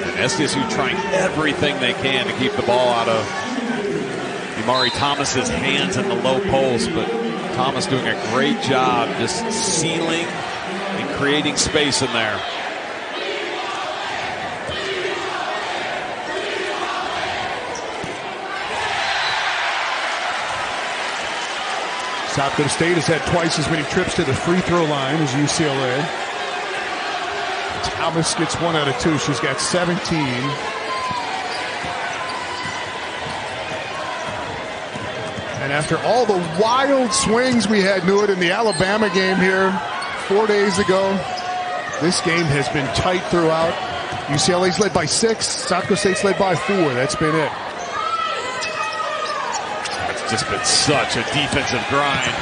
And SDSU trying everything they can to keep the ball out of Imari Thomas's hands in the low post, but Thomas doing a great job just sealing and creating space in there. South Dakota State has had twice as many trips to the free throw line as UCLA. Thomas gets 1 out of 2. She's got 17. And after all the wild swings we had, knew it in the Alabama game here 4 days ago, this game has been tight throughout. UCLA's led by 6. South Dakota State's led by 4. That's been it. It's just been such a defensive grind.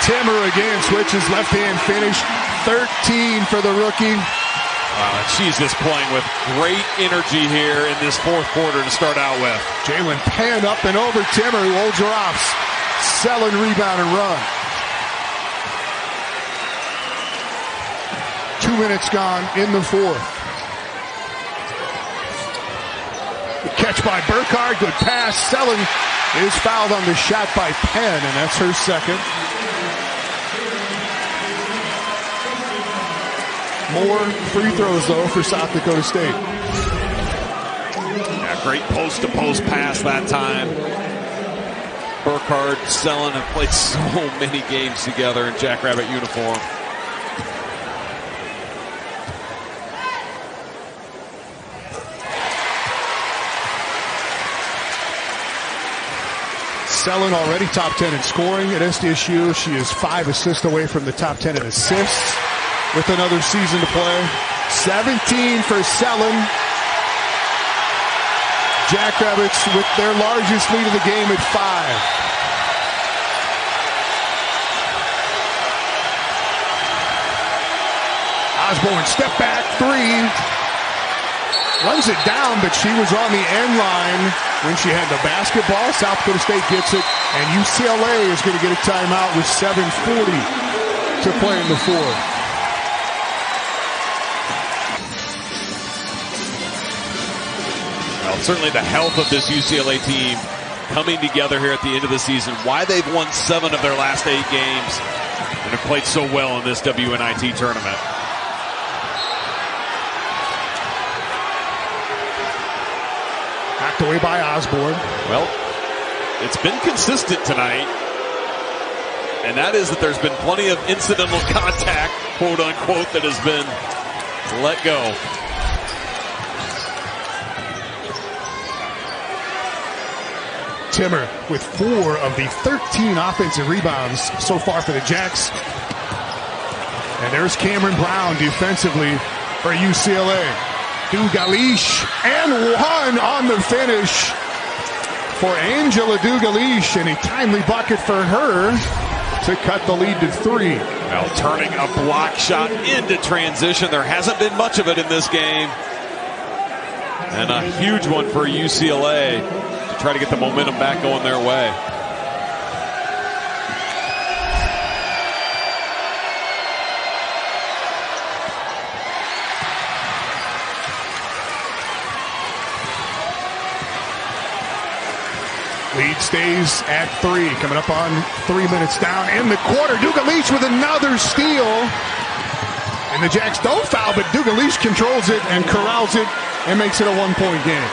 Timmer again switches left-hand finish. 13 for the rookie. Wow, and she's just playing with great energy here in this fourth quarter to start out with. Jalen Penn up and over Timmer, who holds her off. Selland rebound and run. 2 minutes gone in the fourth. The catch by Burkhardt, good pass. Selland is fouled on the shot by Penn, and that's her second. More free throws, though, for South Dakota State. Yeah, great post-to-post pass that time. Burkhardt, Selland have played so many games together in Jackrabbit uniform. Selland already top 10 in scoring at SDSU. She is 5 assists away from the top 10 in assists with another season to play. 17 for Selland. Jackrabbits with their largest lead of the game at 5. Osborne step back 3. Runs it down, but she was on the end line when she had the basketball. South Dakota State gets it, and UCLA is going to get a timeout with 7:40 to play in the fourth. Well, certainly the health of this UCLA team coming together here at the end of the season. Why they've won 7 of their last 8 games and have played so well in this WNIT tournament. Knocked away by Osborne. Well, it's been consistent tonight, and that is that there's been plenty of incidental contact, quote unquote, that has been let go. Timmer with 4 of the 13 offensive rebounds so far for the Jacks. And there's Cameron Brown defensively for UCLA. Dugalish, and 1 on the finish for Angela Dugalish, and a timely bucket for her to cut the lead to 3. Well, turning a block shot into transition. There hasn't been much of it in this game. And a huge one for UCLA to try to get the momentum back going their way. Lead stays at 3. Coming up on 3 minutes down in the quarter. Dugalish with another steal. And the Jacks don't foul, but Dugalish controls it and corrals it and makes it a 1-point game.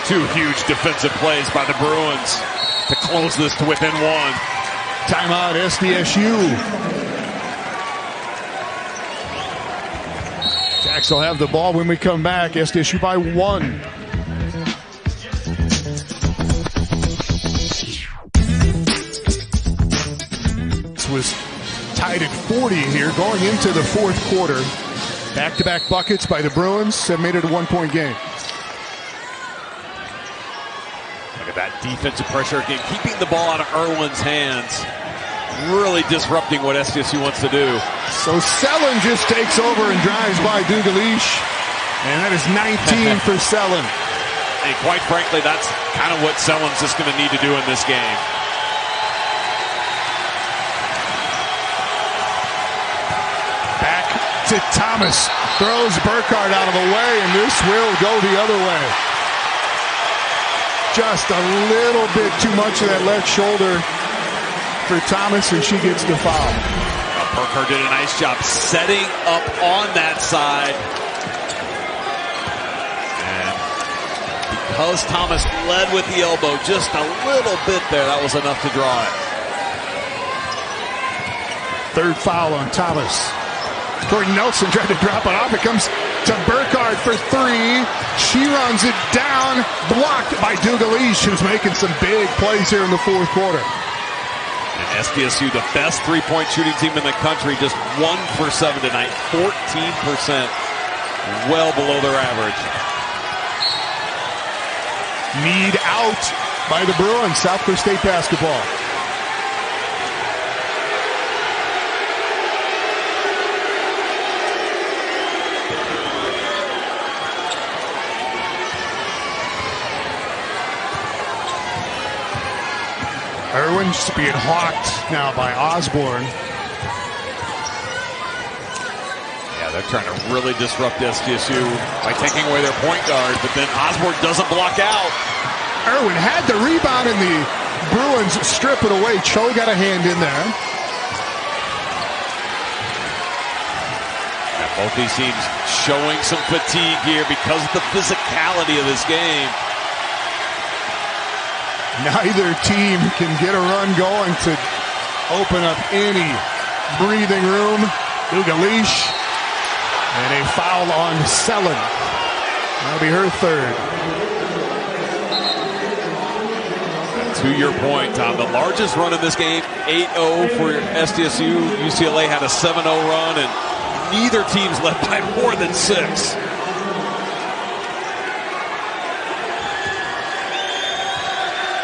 2 huge defensive plays by the Bruins to close this to within 1. Timeout, SDSU. Jacks will have the ball when we come back. SDSU by 1. This was tied at 40 here going into the fourth quarter. Back-to-back buckets by the Bruins have made it a 1-point game. Look at that defensive pressure again, keeping the ball out of Irwin's hands. Really disrupting what SDSU wants to do. So Selland just takes over and drives by Dugalish. And that is 19 for Selland. And quite frankly, that's kind of what Selland's just going to need to do in this game. Back to Thomas. Throws Burkhardt out of the way, and this will go the other way. Just a little bit too much of that left shoulder for Thomas, and she gets the foul. Burkhardt did a nice job setting up on that side. And because Thomas led with the elbow just a little bit there, that was enough to draw it. Third foul on Thomas. Tori Nelson tried to drop it off. It comes to Burkhardt for 3. She runs it down, blocked by Dugalish, who's making some big plays here in the fourth quarter. And SDSU, the best three-point shooting team in the country, just 1 for 7 tonight, 14%, well below their average. Mead out by the Bruins, South Dakota State basketball. Irwin just being hawked now by Osborne. Yeah, they're trying to really disrupt SDSU by taking away their point guard, but then Osborne doesn't block out. Irwin had the rebound and the Bruins strip it away. Cho got a hand in there. And both these teams showing some fatigue here because of the physicality of this game. Neither team can get a run going to open up any breathing room. Dugalish. And a foul on Selland. That'll be her third. To your point, Tom, the largest run in this game, 8-0 for SDSU. UCLA had a 7-0 run, and neither team's led by more than 6.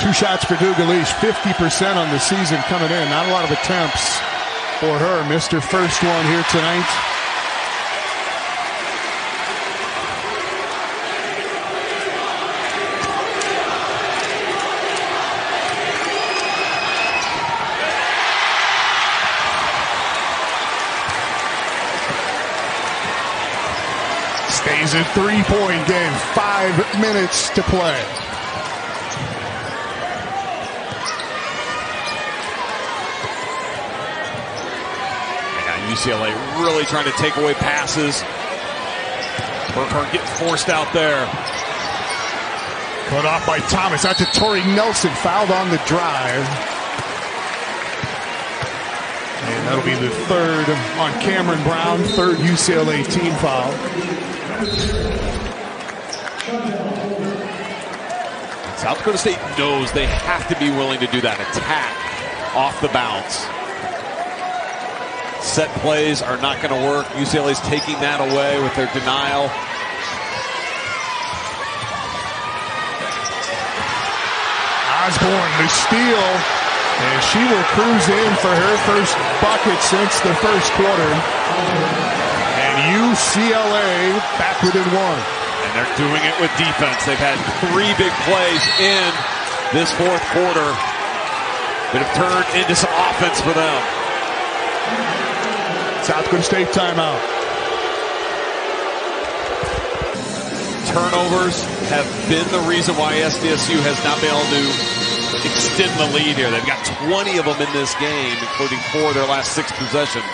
Two shots for Dugalish, 50% on the season coming in. Not a lot of attempts for her. Missed her first one here tonight. Stays a 3-point game. 5 minutes to play. UCLA really trying to take away passes. Burkhardt getting forced out there. Cut off by Thomas. Out to Tori Nelson. Fouled on the drive. And that'll be the third on Cameron Brown. Third UCLA team foul. South Dakota State knows they have to be willing to do that attack off the bounce. Set plays are not going to work. UCLA's taking that away with their denial. Osborne, the steal. And she will cruise in for her first bucket since the first quarter. And UCLA back within 1. And they're doing it with defense. They've had 3 big plays in this fourth quarter that have turned into some offense for them. South Dakota State timeout. Turnovers have been the reason why SDSU has not been able to extend the lead here. They've got 20 of them in this game, including 4 of their last 6 possessions.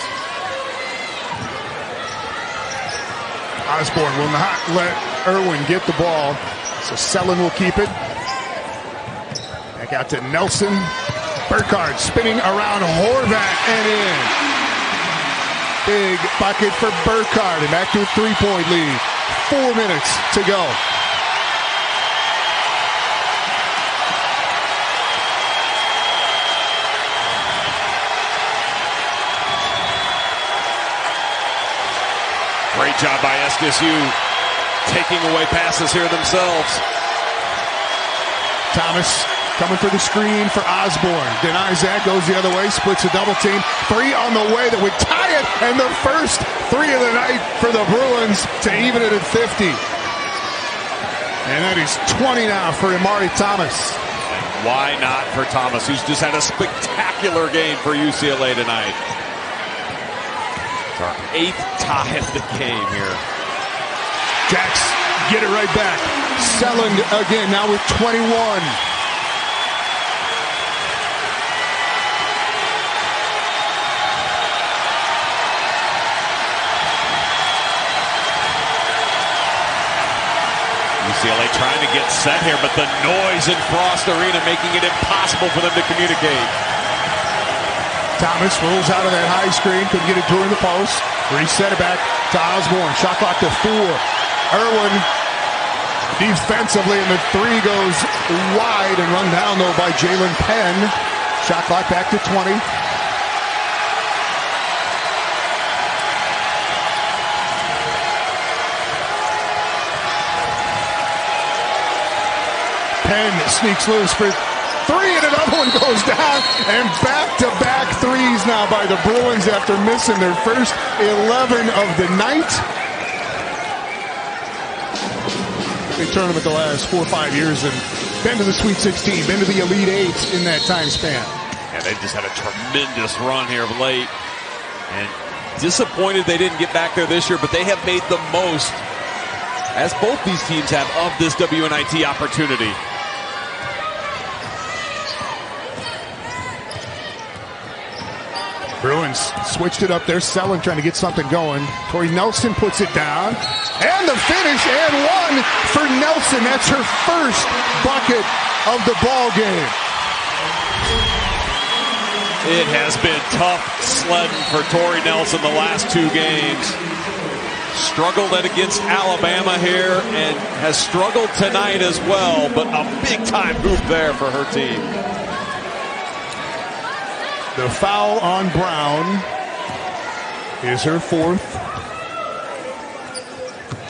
Osborne will not let Irwin get the ball, so Selland will keep it. Back out to Nelson. Burkhardt spinning around Horvat and in. Big bucket for Burkhardt and back to a 3-point lead. 4 minutes to go. Great job by SDSU taking away passes here themselves. Thomas coming for the screen for Osborne. Denies that, goes the other way, splits a double team. 3 on the way that would tie it, and the first 3 of the night for the Bruins to even it at 50. And that is 20 now for Amari Thomas. And why not for Thomas, who's just had a spectacular game for UCLA tonight. It's our 8th tie of the game here. Jacks get it right back. Selland again, now with 21. UCLA trying to get set here, but the noise in Frost Arena making it impossible for them to communicate. Thomas rolls out of that high screen, couldn't get it during the post. Reset it back to Osborne. Shot clock to 4. Irwin defensively, and the 3 goes wide and run down though by Jalen Penn. Shot clock back to 20. Penn sneaks loose for 3, and another one goes down, and back-to-back threes now by the Bruins after missing their first 11 of the night. Big tournament the last 4 or 5 years and been to the Sweet 16, been to the Elite 8 in that time span. Yeah, they just had a tremendous run here of late, and disappointed they didn't get back there this year, but they have made the most, as both these teams have, of this WNIT opportunity. Bruins switched it up there. Selland trying to get something going. Tori Nelson puts it down. And the finish and 1 for Nelson. That's her first bucket of the ball game. It has been tough sledding for Tori Nelson the last 2 games. Struggled against Alabama here and has struggled tonight as well, but a big-time hoop there for her team. The foul on Brown is her 4th.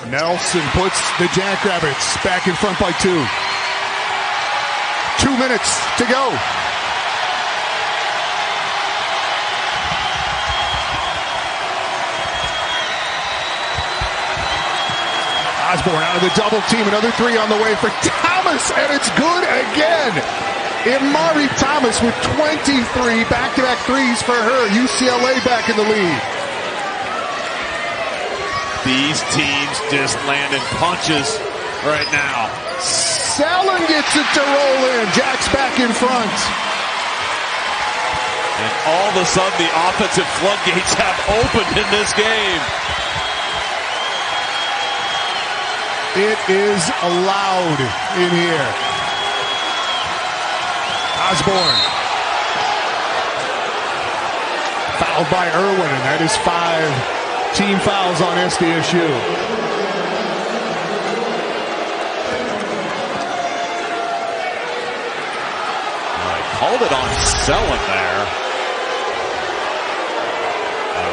Nelson puts the Jackrabbits back in front by 2. 2 minutes to go. Osborne out of the double team. Another 3 on the way for Thomas, and it's good again. Amari Thomas with 23 back-to-back threes for her. UCLA back in the lead. These teams just landing punches right now. Selland gets it to roll in. Jack's back in front. And all of a sudden, the offensive floodgates have opened in this game. It is loud in here. Osborne. Fouled by Irwin, and that is 5 team fouls on SDSU. Called it on Selland there.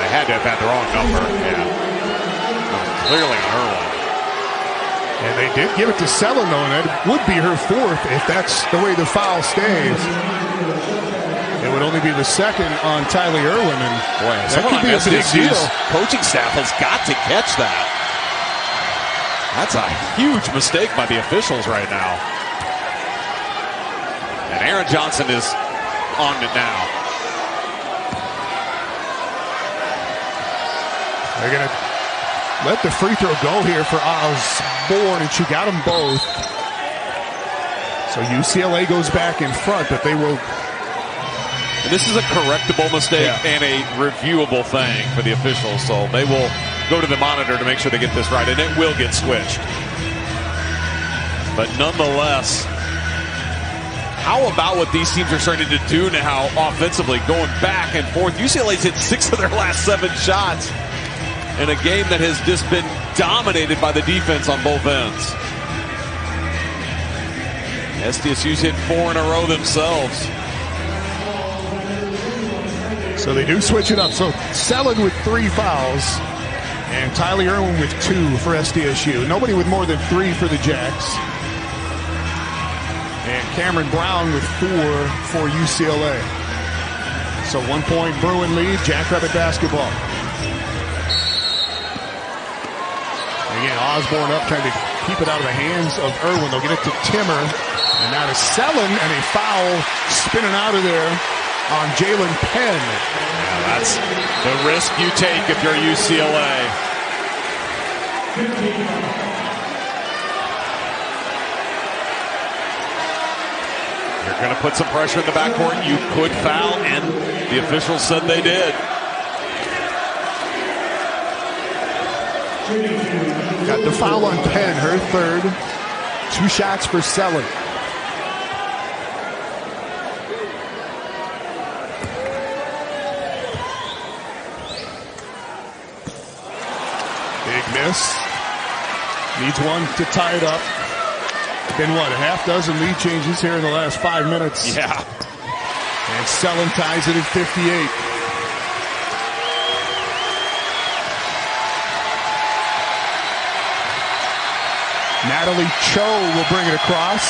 They had to have had the wrong number. Yeah. Clearly on Irwin. And they did give it to Selland, though, and that would be her 4th if that's the way the foul stays. It would only be the 2nd on Tylee Irwin, and boy, that could be a big deal. Coaching staff has got to catch that. That's a huge mistake by the officials right now. And Aaron Johnson is on it now. They're going to let the free throw go here for Osborne, and she got them both. So UCLA goes back in front, but they will. And this is a correctable mistake and a reviewable thing for the officials, so they will go to the monitor to make sure they get this right, and it will get switched. But nonetheless, how about what these teams are starting to do now offensively, going back and forth? UCLA's hit 6 of their last 7 shots in a game that has just been dominated by the defense on both ends. SDSU's hit 4 in a row themselves. So they do switch it up. So Selland with 3 fouls and Tyler Irwin with 2 for SDSU. Nobody with more than 3 for the Jacks. And Cameron Brown with 4 for UCLA. So 1-point Bruin lead, Jackrabbit basketball. Again, Osborne up trying to keep it out of the hands of Irwin. They'll get it to Timmer. And now to Selland, and a foul spinning out of there on Jalen Penn. Yeah, that's the risk you take if you're UCLA. You're going to put some pressure in the backcourt. You could foul, and the officials said they did. Got the foul on Penn, her 3rd. 2 shots for Selland. Big miss. Needs one to tie it up. Been what, a half dozen lead changes here in the last 5 minutes. Yeah. And Selland ties it at 58. Natalie Cho will bring it across.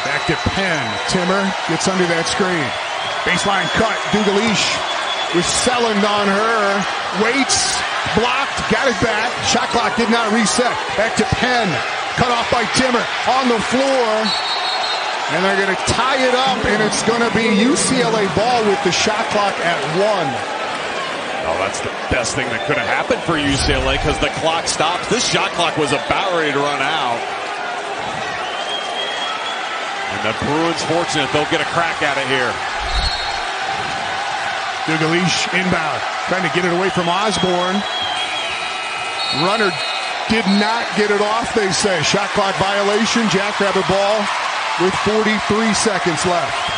Back to Penn. Timmer gets under that screen. Baseline cut. Dugalish with Selland on her. Waits. Blocked. Got it back. Shot clock did not reset. Back to Penn. Cut off by Timmer. On the floor. And they're going to tie it up. And it's going to be UCLA ball with the shot clock at 1. Oh, that's the best thing that could have happened for UCLA because the clock stops. This shot clock was about ready to run out. And the Bruins fortunate they'll get a crack at it here. Dugalish inbound. Trying to get it away from Osborne. Runner did not get it off, they say. Shot clock violation. Jackrabbit ball with 43 seconds left.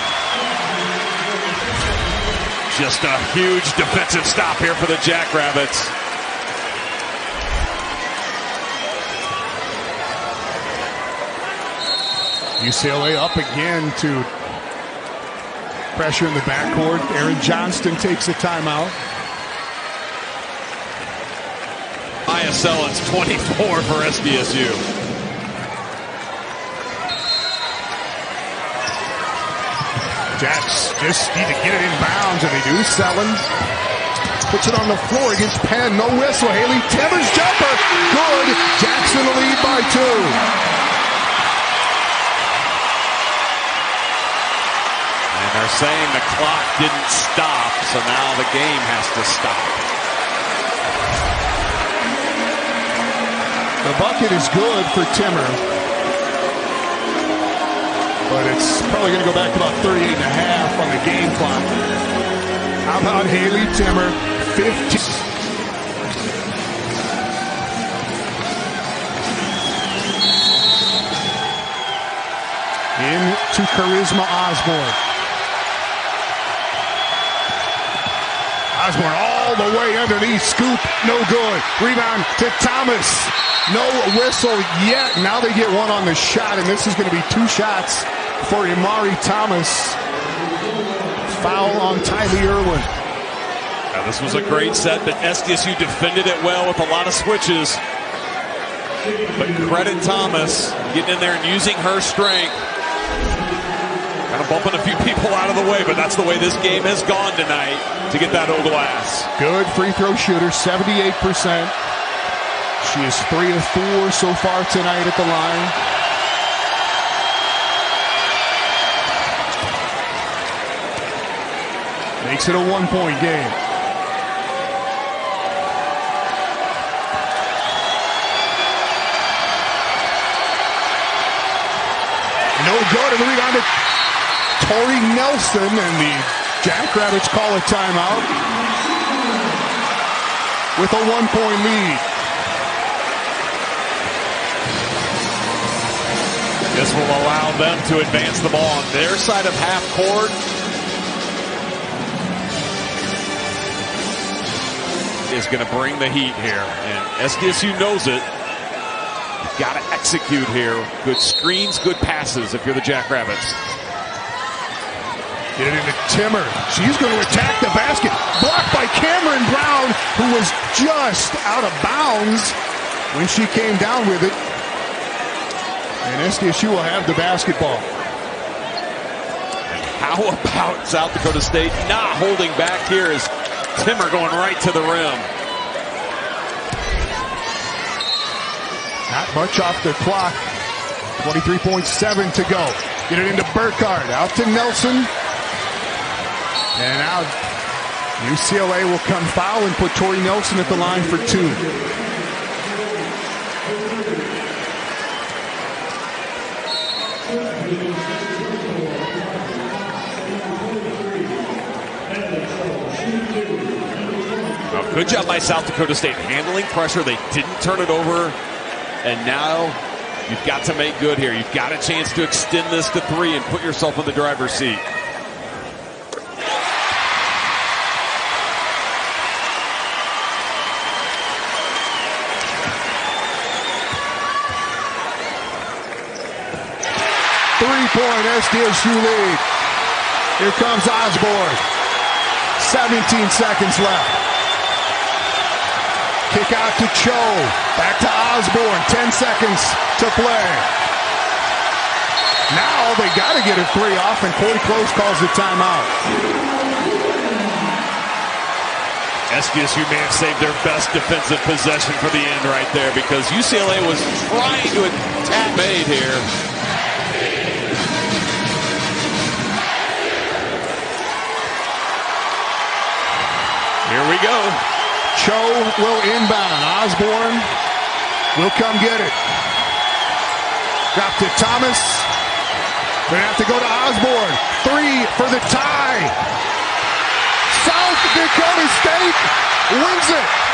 Just a huge defensive stop here for the Jackrabbits. UCLA up again to pressure in the backcourt. Aaron Johnston takes a timeout. Myah Selland's 24 for SDSU. Jacks just need to get it in bounds, and they do. Selland puts it on the floor against Penn. No whistle. Haley Timmer's jumper. Good. Jackson the lead by 2. And they're saying the clock didn't stop, so now the game has to stop. The bucket is good for Timmer. But it's probably going to go back to about 38 and a half on the game clock. How about Haley Timmer? 15. Into Charisma Osborne. Osborne all the way underneath. Scoop, no good. Rebound to Thomas. No whistle yet. Now they get one on the shot, and this is going to be 2 shots for Imari Thomas. Foul on Tylee Irwin. Now this was a great set, but SDSU defended it well with a lot of switches. But credit Thomas getting in there and using her strength. Kind of bumping a few people out of the way, but that's the way this game has gone tonight to get that old glass. Good free throw shooter, 78%. She is 3 of 4 so far tonight at the line. Makes it a 1-point game. No good, and the rebound to Tori Nelson, and the Jackrabbits call a timeout with a 1-point lead. This will allow them to advance the ball on their side of half court. Is going to bring the heat here, and SDSU knows it. You've got to execute here. Good screens, good passes if you're the Jackrabbits. Get it into Timmer. She's going to attack the basket. Blocked by Cameron Brown, who was just out of bounds when she came down with it. And SDSU will have the basketball. And how about South Dakota State not holding back here as Timmer going right to the rim. Not much off the clock. 23.7 to go. Get it into Burkhardt. Out to Nelson. And out. UCLA will come foul and put Tori Nelson at the line for two. Well, good job by South Dakota State handling pressure. They didn't turn it over. And now you've got to make good here. You've got a chance to extend this to three and put yourself in the driver's seat. Three-point SDSU lead. Here comes Osborne. 17 seconds left. Kick out to Cho. Back to Osborne. 10 seconds to play. Now they got to get a three off, and Corey Close calls the timeout. SDSU may have saved their best defensive possession for the end right there because UCLA was trying to attack made here. Here we go. Cho will inbound. Osborne will come get it. Drop to Thomas. They have to go to Osborne. Three for the tie. South Dakota State wins it.